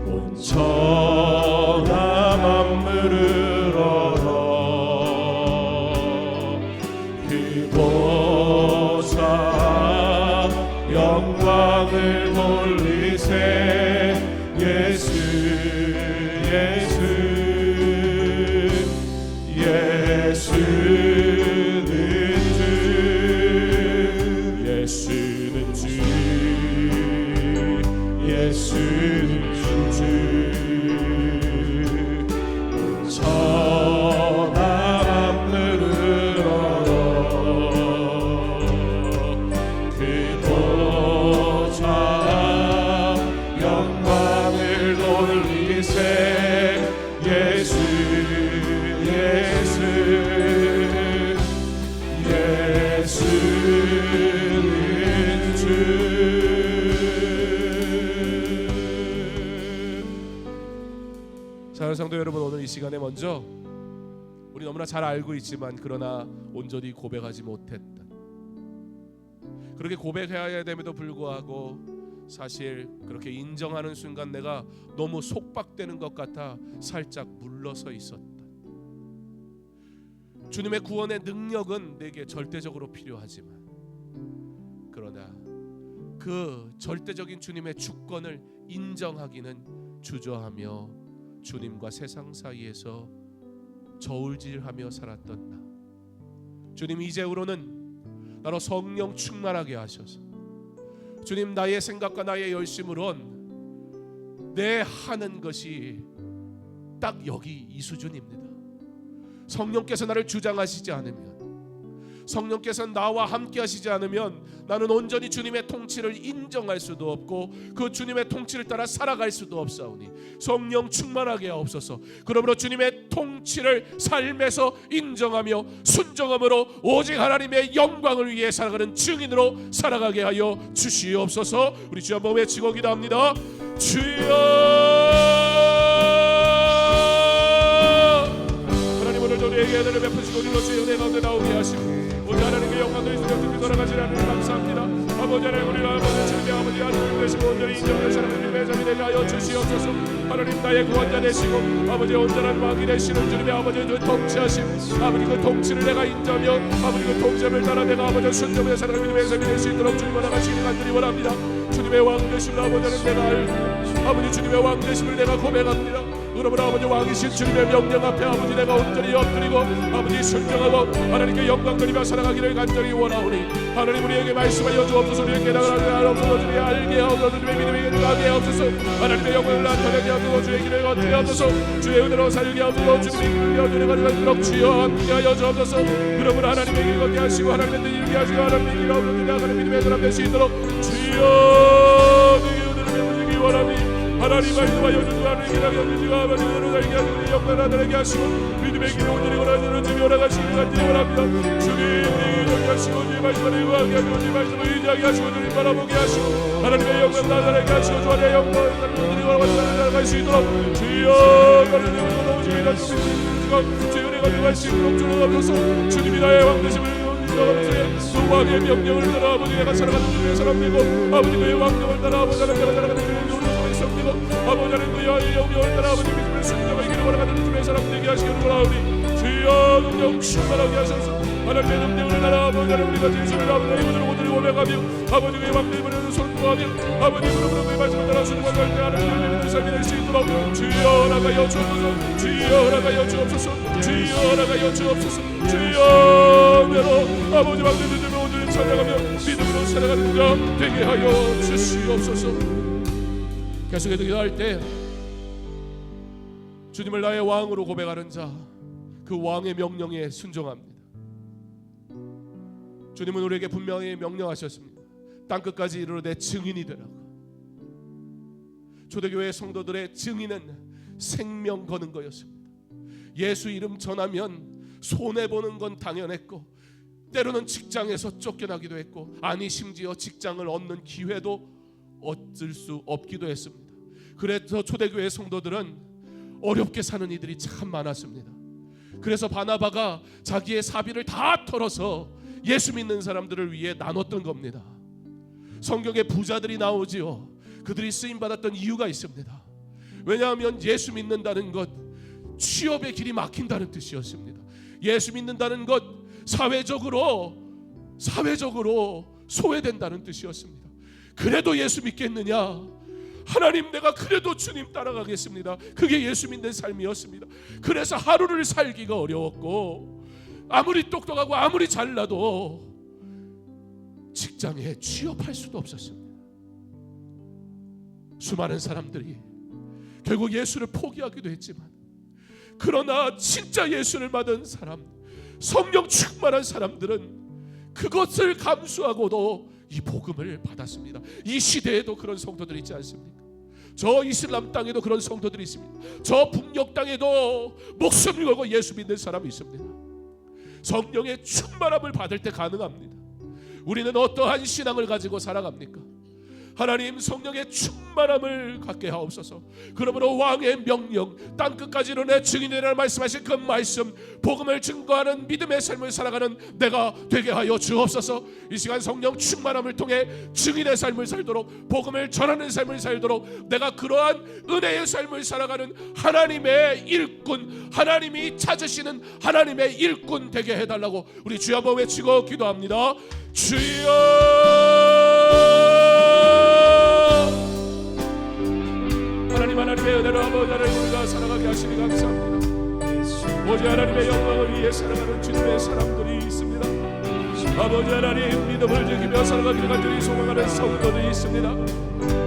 [SPEAKER 2] 온 천하 만물을 영광을 돌리세. 예수 예수 예수는 주 예수는 주 예수는 주 천하만물을 얻어 그 보좌 영광을 돌리세. 예수 예수 예수는 주. 사랑하는 성도 여러분, 오늘 이 시간에 먼저 우리 너무나 잘 알고 있지만 그러나 온전히 고백하지 못했다. 그렇게 고백해야 됨에도 불구하고 사실 그렇게 인정하는 순간 내가 너무 속박되는 것 같아 살짝 물러서 있었다. 주님의 구원의 능력은 내게 절대적으로 필요하지만 그러나 그 절대적인 주님의 주권을 인정하기는 주저하며 주님과 세상 사이에서 저울질하며 살았던 나. 주님, 이제후로는 나로 성령 충만하게 하셔서 주님, 나의 생각과 나의 열심으론 내 하는 것이 딱 여기 이 수준입니다. 성령께서 나를 주장하시지 않으면, 성령께서 나와 함께 하시지 않으면 나는 온전히 주님의 통치를 인정할 수도 없고 그 주님의 통치를 따라 살아갈 수도 없사오니 성령 충만하게 하옵소서. 그러므로 주님의 통치를 삶에서 인정하며 순종함으로 오직 하나님의 영광을 위해 살아가는 증인으로 살아가게 하여 주시옵소서. 우리 주 한번 외치고 기도합니다. 주여, 하나님 오늘도 우리에게 은혜를 베푸시고 우리로 주의 은혜 가운데 나오게 하시고 오늘 하나님의 영광을 주님 돌아가시는 하나님 감사합니다. 아버지 하나님, 우리가 아버지 주님의 아버지 하나님 되시고 온전히 인정하는 사람들이 매점이 되게 하여 주시옵소서. 하나님, 나의 구원자 되시고 아버지 온전한 왕이 되시는 주님의 아버지 그 통치하심, 아버지 그 통치를 내가 인정하며 아버지 그 통치를 따라 내가 아버지 순종의 사랑을 매점이 될 수 있도록 주님 허락하시기 간절히 원합니다. 주님의 왕 되심을 아버지는 내가 알고 아버지 주님의 왕 되심을 내가 고백합니다. 그러므로 아버지 왕이신 주님의 명령 앞에 아버지 내가 온전히 엎드리고 아버지 순종하고 하나님께 영광 돌리며 살아가기를 간절히 원하오니 하나님 우리에게 말씀하여 주옵소서. 우리의 깨달음을 하옵소서. 주의 알게 하옵소서. 주의 믿음에 가게 하옵소서. 하나님의 영광을 나타내게 하옵소서. 주의 길을 걷게 하옵소서. 주의 은혜로 살게 하옵소서. 주님의 길을 여전히 가지도록 주여 함께 하여 주옵소서. 그러므로 하나님의 길 걷게 하시고 하나님의 뜻 이루게 하시고 하나님의 길 얻게 하시고 믿음의 사람 될 수 있도록 주여 내게 은혜를 베푸시기 원하니 하나님 말씀하여 주시고 하나님께 하시고 하나님으로 살게 하시고 영광을 나타내게 하시고 믿음의 길을 온전히 걸어가는 주님 허락하시기 간절히 원합니다. 주님 우리에게 걷게 하시고 주의 말씀을 구하게 하시고 주의 말씀을 의지하게 하시고 주님 바라보게 하시고 하나님의 영광을 나타내게 하시고 주의 영광을 온전히 걸어가는 살아갈 수 있도록 주여 하나님의 영광을 주의 말씀을 주시고 주의 은혜가 들어갈 수 있도록 주옵소서. 주님이 나의 왕 되심을 그 왕의 명령을 따라 아버지 내가 살아가는 주님의 사람 되고 아버지 그의 왕명을 따라 아버지 내가 살아가는 주님의 백성 되고 아버지 하나님 그의 영령을 따라 아버지 믿음을 순종하기를 원하는 주님의 사람 되게 하시기를 원하오니 주여 능력 충만하게 하셔서 하나님의 능력을 따라 아버지 하나님 우리가 진실을 아버지 이분으로 오늘을 고백하며 아버지 그의 왕님을 선포하며 아버지 그러므로 그의 말씀을 따라 순종할 때 하나님의 믿음을 삶이 될 수 있도록 주여 허락하여 주옵소서. 주여 허락하여 주옵소서. 주여 허락하여 주옵소서. 주여 내로 아버지 왕의 믿음을 온전히 살아가며 믿음으로 살아가는 자 되게 하여 주시옵소서. 계속해서 기도할 때 주님을 나의 왕으로 고백하는 자, 그 왕의 명령에 순종합니다. 주님은 우리에게 분명히 명령하셨습니다. 땅끝까지 이르러 내 증인이 되라고. 초대교회 성도들의 증인은 생명 거는 거였습니다. 예수 이름 전하면 손해보는 건 당연했고 때로는 직장에서 쫓겨나기도 했고 아니 심지어 직장을 얻는 기회도 얻을 수 없기도 했습니다. 그래서 초대교회 성도들은 어렵게 사는 이들이 참 많았습니다. 그래서 바나바가 자기의 사비를 다 털어서 예수 믿는 사람들을 위해 나눴던 겁니다. 성경에 부자들이 나오지요. 그들이 쓰임받았던 이유가 있습니다. 왜냐하면 예수 믿는다는 것 취업의 길이 막힌다는 뜻이었습니다. 예수 믿는다는 것 사회적으로 소외된다는 뜻이었습니다. 그래도 예수 믿겠느냐? 하나님, 내가 그래도 주님 따라가겠습니다. 그게 예수 믿는 삶이었습니다. 그래서 하루를 살기가 어려웠고, 아무리 똑똑하고 아무리 잘나도 직장에 취업할 수도 없었습니다. 수많은 사람들이 결국 예수를 포기하기도 했지만, 그러나 진짜 예수를 받은 사람, 성령 충만한 사람들은 그것을 감수하고도 이 복음을 받았습니다. 이 시대에도 그런 성도들이 있지 않습니까? 저 이슬람 땅에도 그런 성도들이 있습니다. 저 북녘 땅에도 목숨을 걸고 예수 믿는 사람이 있습니다. 성령의 충만함을 받을 때 가능합니다. 우리는 어떠한 신앙을 가지고 살아갑니까? 하나님, 성령의 충만함을 갖게 하옵소서. 그러므로 왕의 명령, 땅끝까지로 내 증인이라는 말씀하신 그 말씀, 복음을 증거하는 믿음의 삶을 살아가는 내가 되게 하여 주옵소서. 이 시간 성령 충만함을 통해 증인의 삶을 살도록, 복음을 전하는 삶을 살도록, 내가 그러한 은혜의 삶을 살아가는 하나님의 일꾼, 하나님이 찾으시는 하나님의 일꾼 되게 해달라고 우리 주여 한번 외치고 기도합니다. 주여, 하나님의 은혜로 아버지 하나님 우리가 살아가게 하시니 감사합니다. 오직 하나님의 영광을 위해 살아가는 주님의 사람들이 있습니다. 아버지 하나님, 믿음을 지키며 살아가기를 간절히 소망하는 성도들이 있습니다.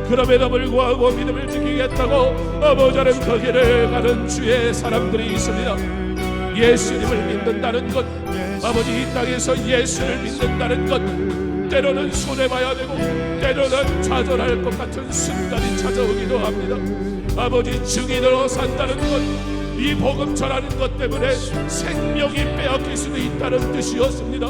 [SPEAKER 2] 그럼에도 불구하고 믿음을 지키겠다고 아버지 하나님 그 길을 가는 주의 사람들이 있습니다. 예수님을 믿는다는 것, 아버지 이 땅에서 예수를 믿는다는 것, 때로는 손해봐야 되고 때로는 좌절할 것 같은 순간이 찾아오기도 합니다. 아버지, 증인으로 산다는 것, 이 복음 전하는 것 때문에 생명이 빼앗길 수도 있다는 뜻이었습니다.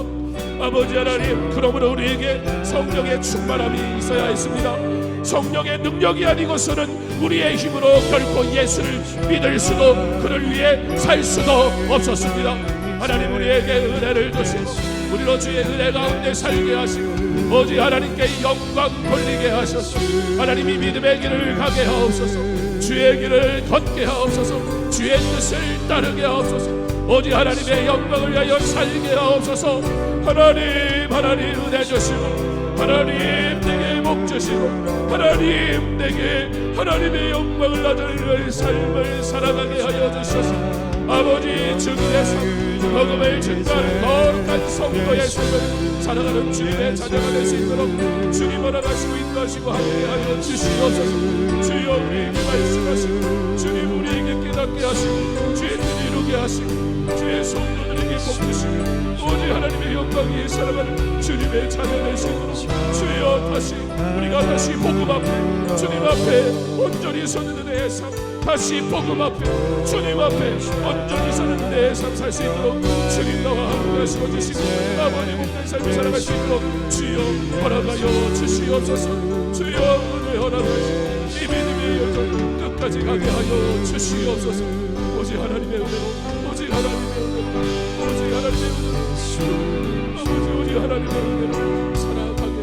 [SPEAKER 2] 아버지 하나님, 그러므로 우리에게 성령의 충만함이 있어야 했습니다. 성령의 능력이 아니고서는 우리의 힘으로 결코 예수를 믿을 수도, 그를 위해 살 수도 없었습니다. 하나님, 우리에게 은혜를 주시고 우리로 주의 은혜 가운데 살게 하시고 오직 하나님께 영광 돌리게 하셔서 하나님이 믿음의 길을 가게 하옵소서. 주의 길을 걷게 하옵소서. 주의 뜻을 따르게 하옵소서. 오직 하나님의 영광을 위하여 살게 하옵소서. 하나님, 하나님 은혜 주시고 하나님 내게 복 주시고 하나님 내게 하나님의 영광을 나타내는 삶을 살아가게 하여 주셔서 아버지, 증인의 삶, 복음을 증거하는 거룩한 성도의 삶을 살아가는 주님의 자녀가 될 수 있도록 주님 허락하시고 인도하시고 함께하여 주시옵소서. 주여, 우리에게 말씀하시고 주님 우리에게 깨닫게 하시고 주의 뜻 이루게 하시고 주의 성도들에게 복 주시고 오직 하나님의 영광 위에 살아가는 주님의 자녀 될 수 있도록 주여, 다시 우리가 다시 복음 앞에 주님 앞에 온전히 서는 은혜의 삶, 다시 복음 앞에 주님 앞에 온전히 사는 내 삶 살 수 있도록 주님 나와 함께 하시고 주시고 아버지 복된 삶을 살아갈 수 있도록 주여 허락하여 주시옵소서. 주여 은혜 허락하시고 이 믿음의 여정 끝까지 가게 하여 주시옵소서. 오직 하나님의 은혜로, 오직 하나님의 은혜로, 오직 하나님의 은혜로, 아버지 오직 하나님의 은혜로 살아가게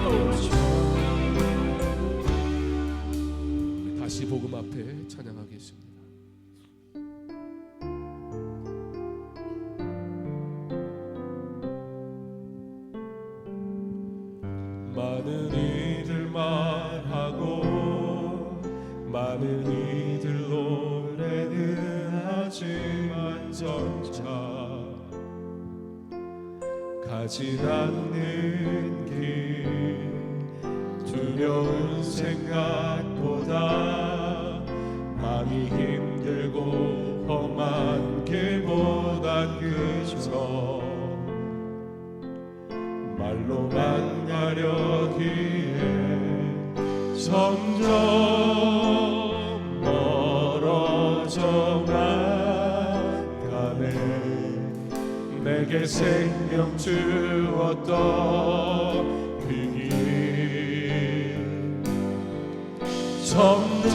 [SPEAKER 2] 하옵소서. 우리 다시 복음 앞에 찬양하겠습니다.
[SPEAKER 3] 많은 이들 말하고 많은 이들 노래는 하지만 점차 가지 않는 길 두려운 생각보다 마음이 힘들고 험한 길보단 그저 말로만 가려기에 점점 멀어져만 가네. 내게 생명 주었던 그 길 점점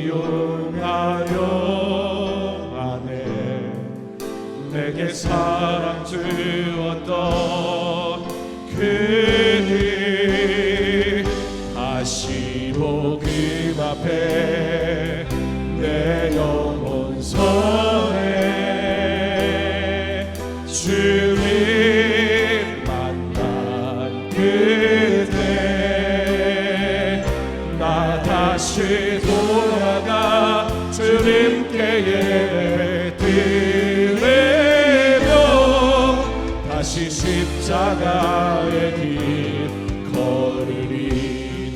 [SPEAKER 3] 이용하려 하네. 내게 사랑 주었던 그 길 다시 복음 앞에 내 영혼 서네. 주님 만난 그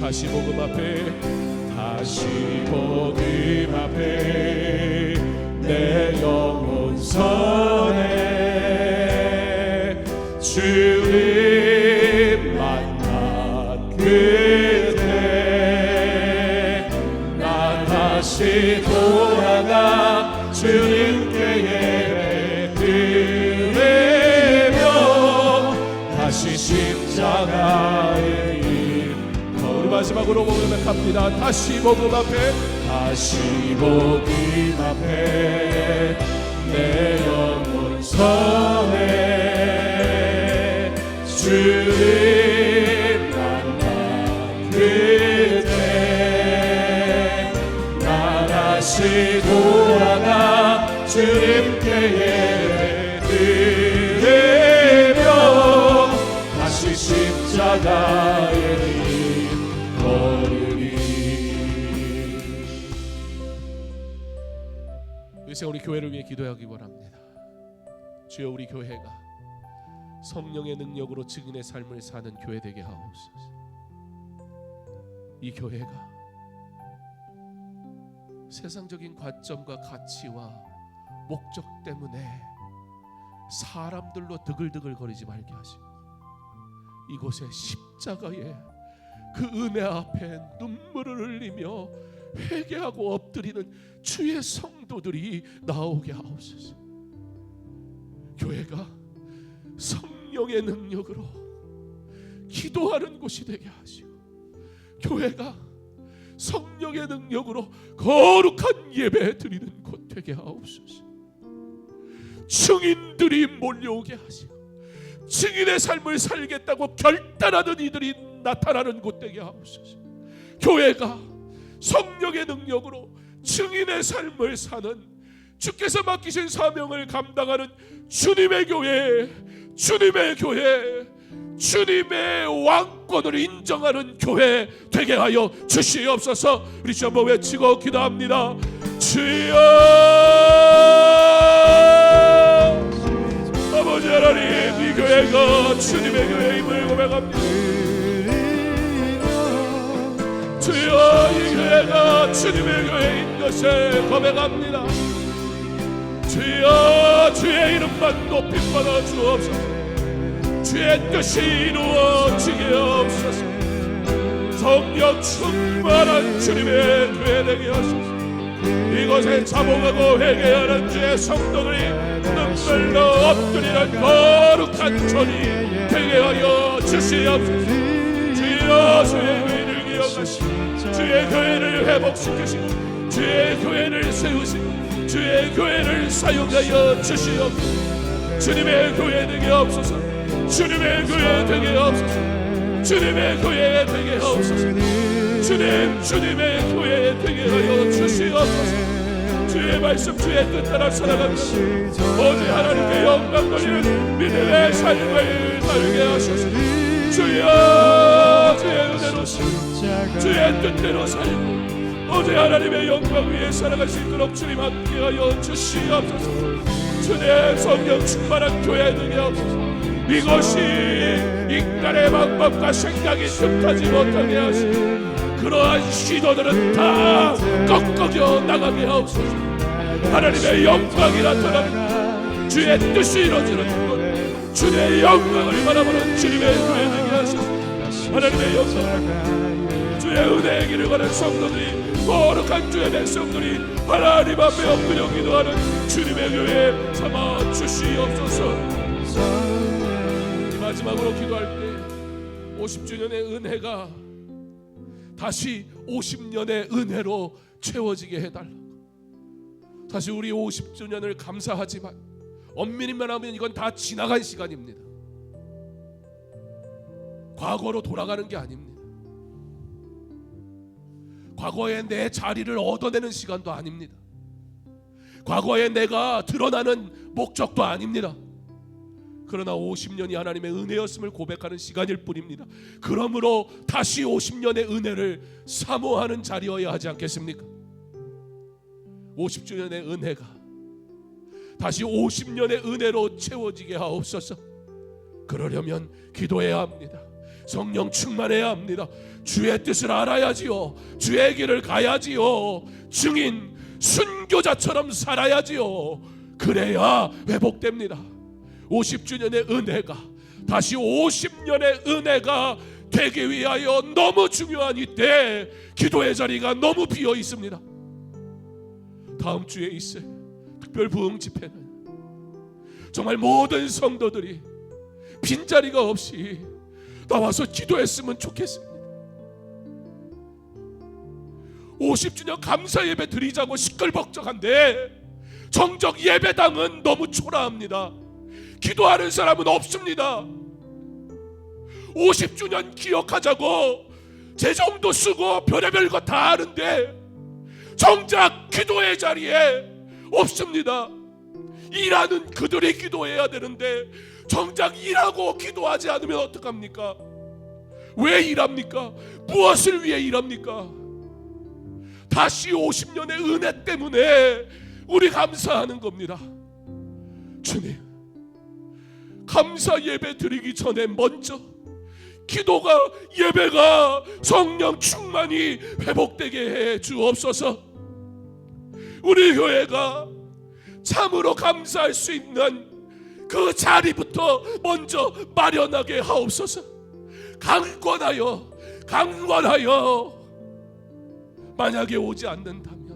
[SPEAKER 2] 다시 복음 앞에
[SPEAKER 3] 다시 복음 앞에 내 영혼 선해 주님 만난 그때 나 다시 돌아가 주님께 예배드리며 다시 십자가의
[SPEAKER 2] 우리 마지막으로 고백합니다. 다시 복음 앞에
[SPEAKER 3] 다시 복음 앞에 내 영혼 선해 주님 만난 그때 나 다시 돌아가 주님께 예배드리며 다시 십자가의 길 걸으리.
[SPEAKER 2] 이 시간 우리 교회를 위해 기도하기 원합니다. 주여, 우리 교회가 성령의 능력으로 증인의 삶을 사는 교회 되게 하옵소서. 이 교회가 세상적인 관점과 가치와 목적 때문에 사람들로 드글드글거리지 말게 하시고 이곳에 십자가에 그 은혜 앞에 눈물을 흘리며 회개하고 엎드리는 주의 성도들이 나오게 하옵소서. 교회가 성령의 능력으로 기도하는 곳이 되게 하시고 교회가 성령의 능력으로 거룩한 예배 드리는 곳 되게 하옵소서. 증인들이 몰려오게 하시고 증인의 삶을 살겠다고 결단하는 이들이 나타나는 곳 되게 하옵소서. 교회가 성령의 능력으로 증인의 삶을 사는 주께서 맡기신 사명을 감당하는 주님의 교회, 주님의 교회, 주님의 왕권을 인정하는 교회 되게 하여 주시옵소서. 우리 주 한번 외치고 기도합니다. 주여, 아버지 하나님, 이 교회가 주님의 교회임을 고백합니다. 주여, 이 교회가 주님의 교회인 것을 고백합니다. 주여, 주의 이름만 높임받아 주옵소서. 주의 뜻이 이루어지게 하옵소서. 성령 충만한 주님의 교회 되게 하소서. 이곳에 자복하고 회개하는 주의 성도들이 눈물로 엎드리는 거룩한 전이 되게 하여 주시옵소서. 주여, 주의 교회를 기억하시고 주의 교회를 회복시키시고 주의 교회를 세우시고 주의 교회를 사용하여 주시옵소서. 주님의 교회 되게 하옵소서. 주님의 교회 되게 하옵소서. 주님의 교회 되게 하옵소서. 주님, 주님의 교회 되게 하여 주시옵소서. 주의 말씀, 주의 뜻 따라 살아가면서 오직 하나님께 영광 돌리는 믿음의 삶을 살게 하소서. 주여, 주의 은혜로 살고 주의 뜻대로 살고 오직 하나님의 영광 위에 살아갈 수 있도록 주님 함께하여 주시옵소서. 주의 성령 충만한 교회 되게 하옵소서. 이것이 인간의 방법과 생각이 뜻하지 못하게 하시고 그러한 시도들은 다 꺾어져 나가게 하옵소서. 하나님의 영광이 나타나는 주의 뜻이 이루어지는 것, 주의 영광을 바라보는 주님의 교회 되게 하소서. 하나님의 영광, 주의 은혜의 길을 가는 성도들이, 거룩한 주의 백성들이 하나님 앞에 엎드려 기도하는 주님의 교회 삼아 주시옵소서. 마지막으로 기도할 때 50주년의 은혜가 다시 50년의 은혜로 채워지게 해달라고. 다시 우리 50주년을 감사하지만 엄밀히 말하면 이건 다 지나간 시간입니다. 과거로 돌아가는 게 아닙니다. 과거에 내 자리를 얻어내는 시간도 아닙니다. 과거에 내가 드러나는 목적도 아닙니다. 그러나 50년이 하나님의 은혜였음을 고백하는 시간일 뿐입니다. 그러므로 다시 50년의 은혜를 사모하는 자리여야 하지 않겠습니까? 50주년의 은혜가 다시 50년의 은혜로 채워지게 하옵소서. 그러려면 기도해야 합니다. 성령 충만해야 합니다. 주의 뜻을 알아야지요. 주의 길을 가야지요. 증인 순교자처럼 살아야지요. 그래야 회복됩니다. 50주년의 은혜가 다시 50년의 은혜가 되기 위하여 너무 중요한 이때 기도의 자리가 너무 비어 있습니다. 다음 주에 있을 특별 부흥 집회는 정말 모든 성도들이 빈자리가 없이 나와서 기도했으면 좋겠습니다. 50주년 감사 예배 드리자고 시끌벅적한데 정적 예배당은 너무 초라합니다. 기도하는 사람은 없습니다. 50주년 기억하자고 재정도 쓰고 별의별 거 다 하는데 정작 기도의 자리에 없습니다. 일하는 그들이 기도해야 되는데 정작 일하고 기도하지 않으면 어떡합니까? 왜 일합니까? 무엇을 위해 일합니까? 다시 50년의 은혜 때문에 우리 감사하는 겁니다. 주님, 감사 예배 드리기 전에 먼저 기도가 예배가 성령 충만히 회복되게 해 주옵소서. 우리 교회가 참으로 감사할 수 있는 그 자리부터 먼저 마련하게 하옵소서. 강권하여 만약에 오지 않는다면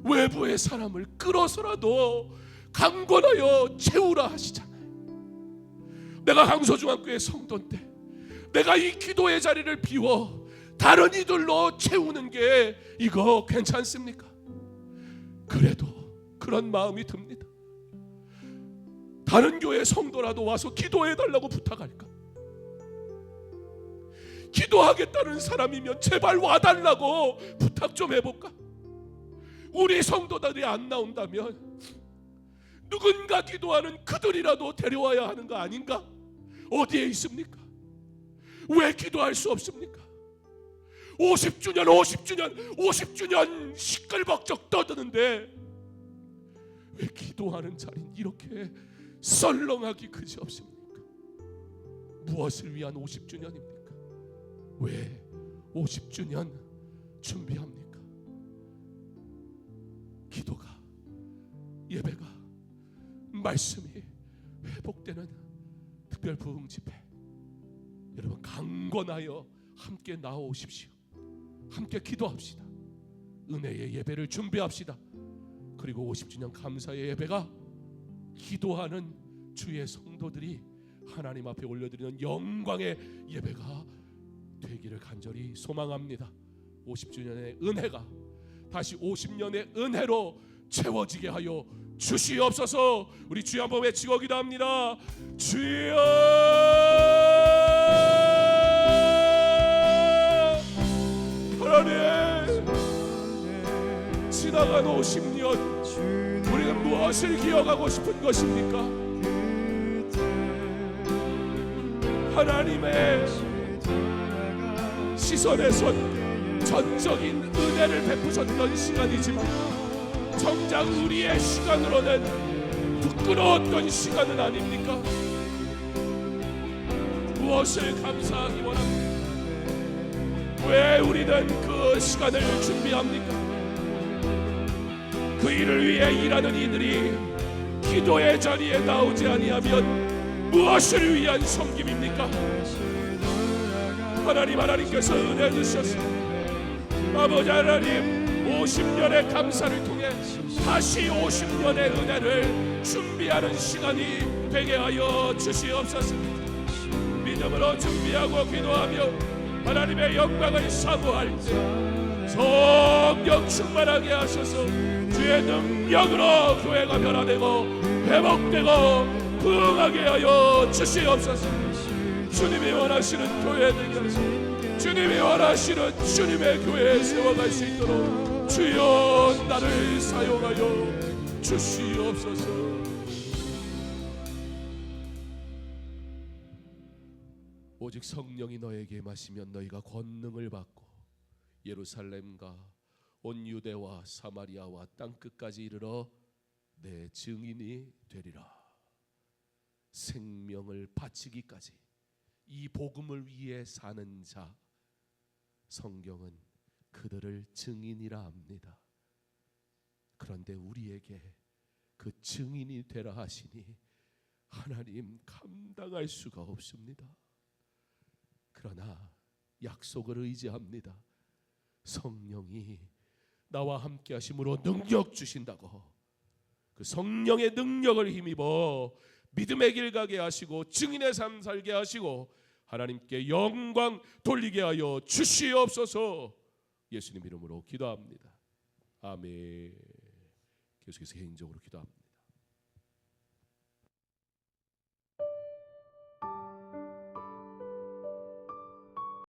[SPEAKER 2] 외부의 사람을 끌어서라도 강권하여 채우라 하시잖아요. 내가 강서중앙교회 성도인데 내가 이 기도의 자리를 비워 다른 이들로 채우는 게 이거 괜찮습니까? 그래도 그런 마음이 듭니다. 다른 교회 성도라도 와서 기도해달라고 부탁할까? 기도하겠다는 사람이면 제발 와달라고 부탁 좀 해볼까? 우리 성도들이 안 나온다면 누군가 기도하는 그들이라도 데려와야 하는 거 아닌가? 어디에 있습니까? 왜 기도할 수 없습니까? 50주년 시끌벅적 떠드는데 왜 기도하는 자리는 이렇게 썰렁하기 그지없습니까? 무엇을 위한 50주년입니까? 왜 50주년 준비합니까? 기도가, 예배가, 말씀이 회복되는 특별 부흥 집회, 여러분 강건하여 함께 나오십시오. 함께 기도합시다. 은혜의 예배를 준비합시다. 그리고 50주년 감사의 예배가 기도하는 주의 성도들이 하나님 앞에 올려드리는 영광의 예배가 되기를 간절히 소망합니다. 50주년의 은혜가 다시 50년의 은혜로 채워지게 하여 주시옵소서. 우리 주여 한번 외치고 기도합니다. 주여, 하나님, 지나간 50년 우리는 무엇을 기억하고 싶은 것입니까? 하나님의 시선에선 전적인 은혜를 베푸셨던 시간이지만 정작 우리의 시간으로는 부끄러웠던 시간은 아닙니까? 무엇을 감사하기 원합니까? 왜 우리는 그 시간을 준비합니까? 그 일을 위해 일하는 이들이 기도의 자리에 나오지 아니하면 무엇을 위한 섬김입니까? 하나님께서 은혜 주셨습니다. 아버지 하나님, 50년의 감사를 통해 다시 50년의 은혜를 준비하는 시간이 되게 하여 주시옵소서. 믿음으로 준비하고 기도하며 하나님의 영광을 사모할 때 성령 충만하게 하셔서 주의 능력으로 교회가 변화되고 회복되고 부흥하게 하여 주시옵소서. 주님이 원하시는 교회 되게 하시고 주님이 원하시는 주님의 교회에 세워갈 수 있도록 주여 나를 사용하여 주시옵소서. 오직 성령이 너에게 임하시면 너희가 권능을 받고 예루살렘과 온 유대와 사마리아와 땅끝까지 이르러 내 증인이 되리라. 생명을 바치기까지 이 복음을 위해 사는 자, 성경은 그들을 증인이라 합니다. 그런데 우리에게 그 증인이 되라 하시니 하나님 감당할 수가 없습니다. 그러나 약속을 의지합니다. 성령이 나와 함께 하심으로 능력 주신다고, 그 성령의 능력을 힘입어 믿음의 길 가게 하시고 증인의 삶 살게 하시고 하나님께 영광 돌리게 하여 주시옵소서. 예수님 이름으로 기도합니다. 아멘. 계속해서 개인적으로 기도합니다.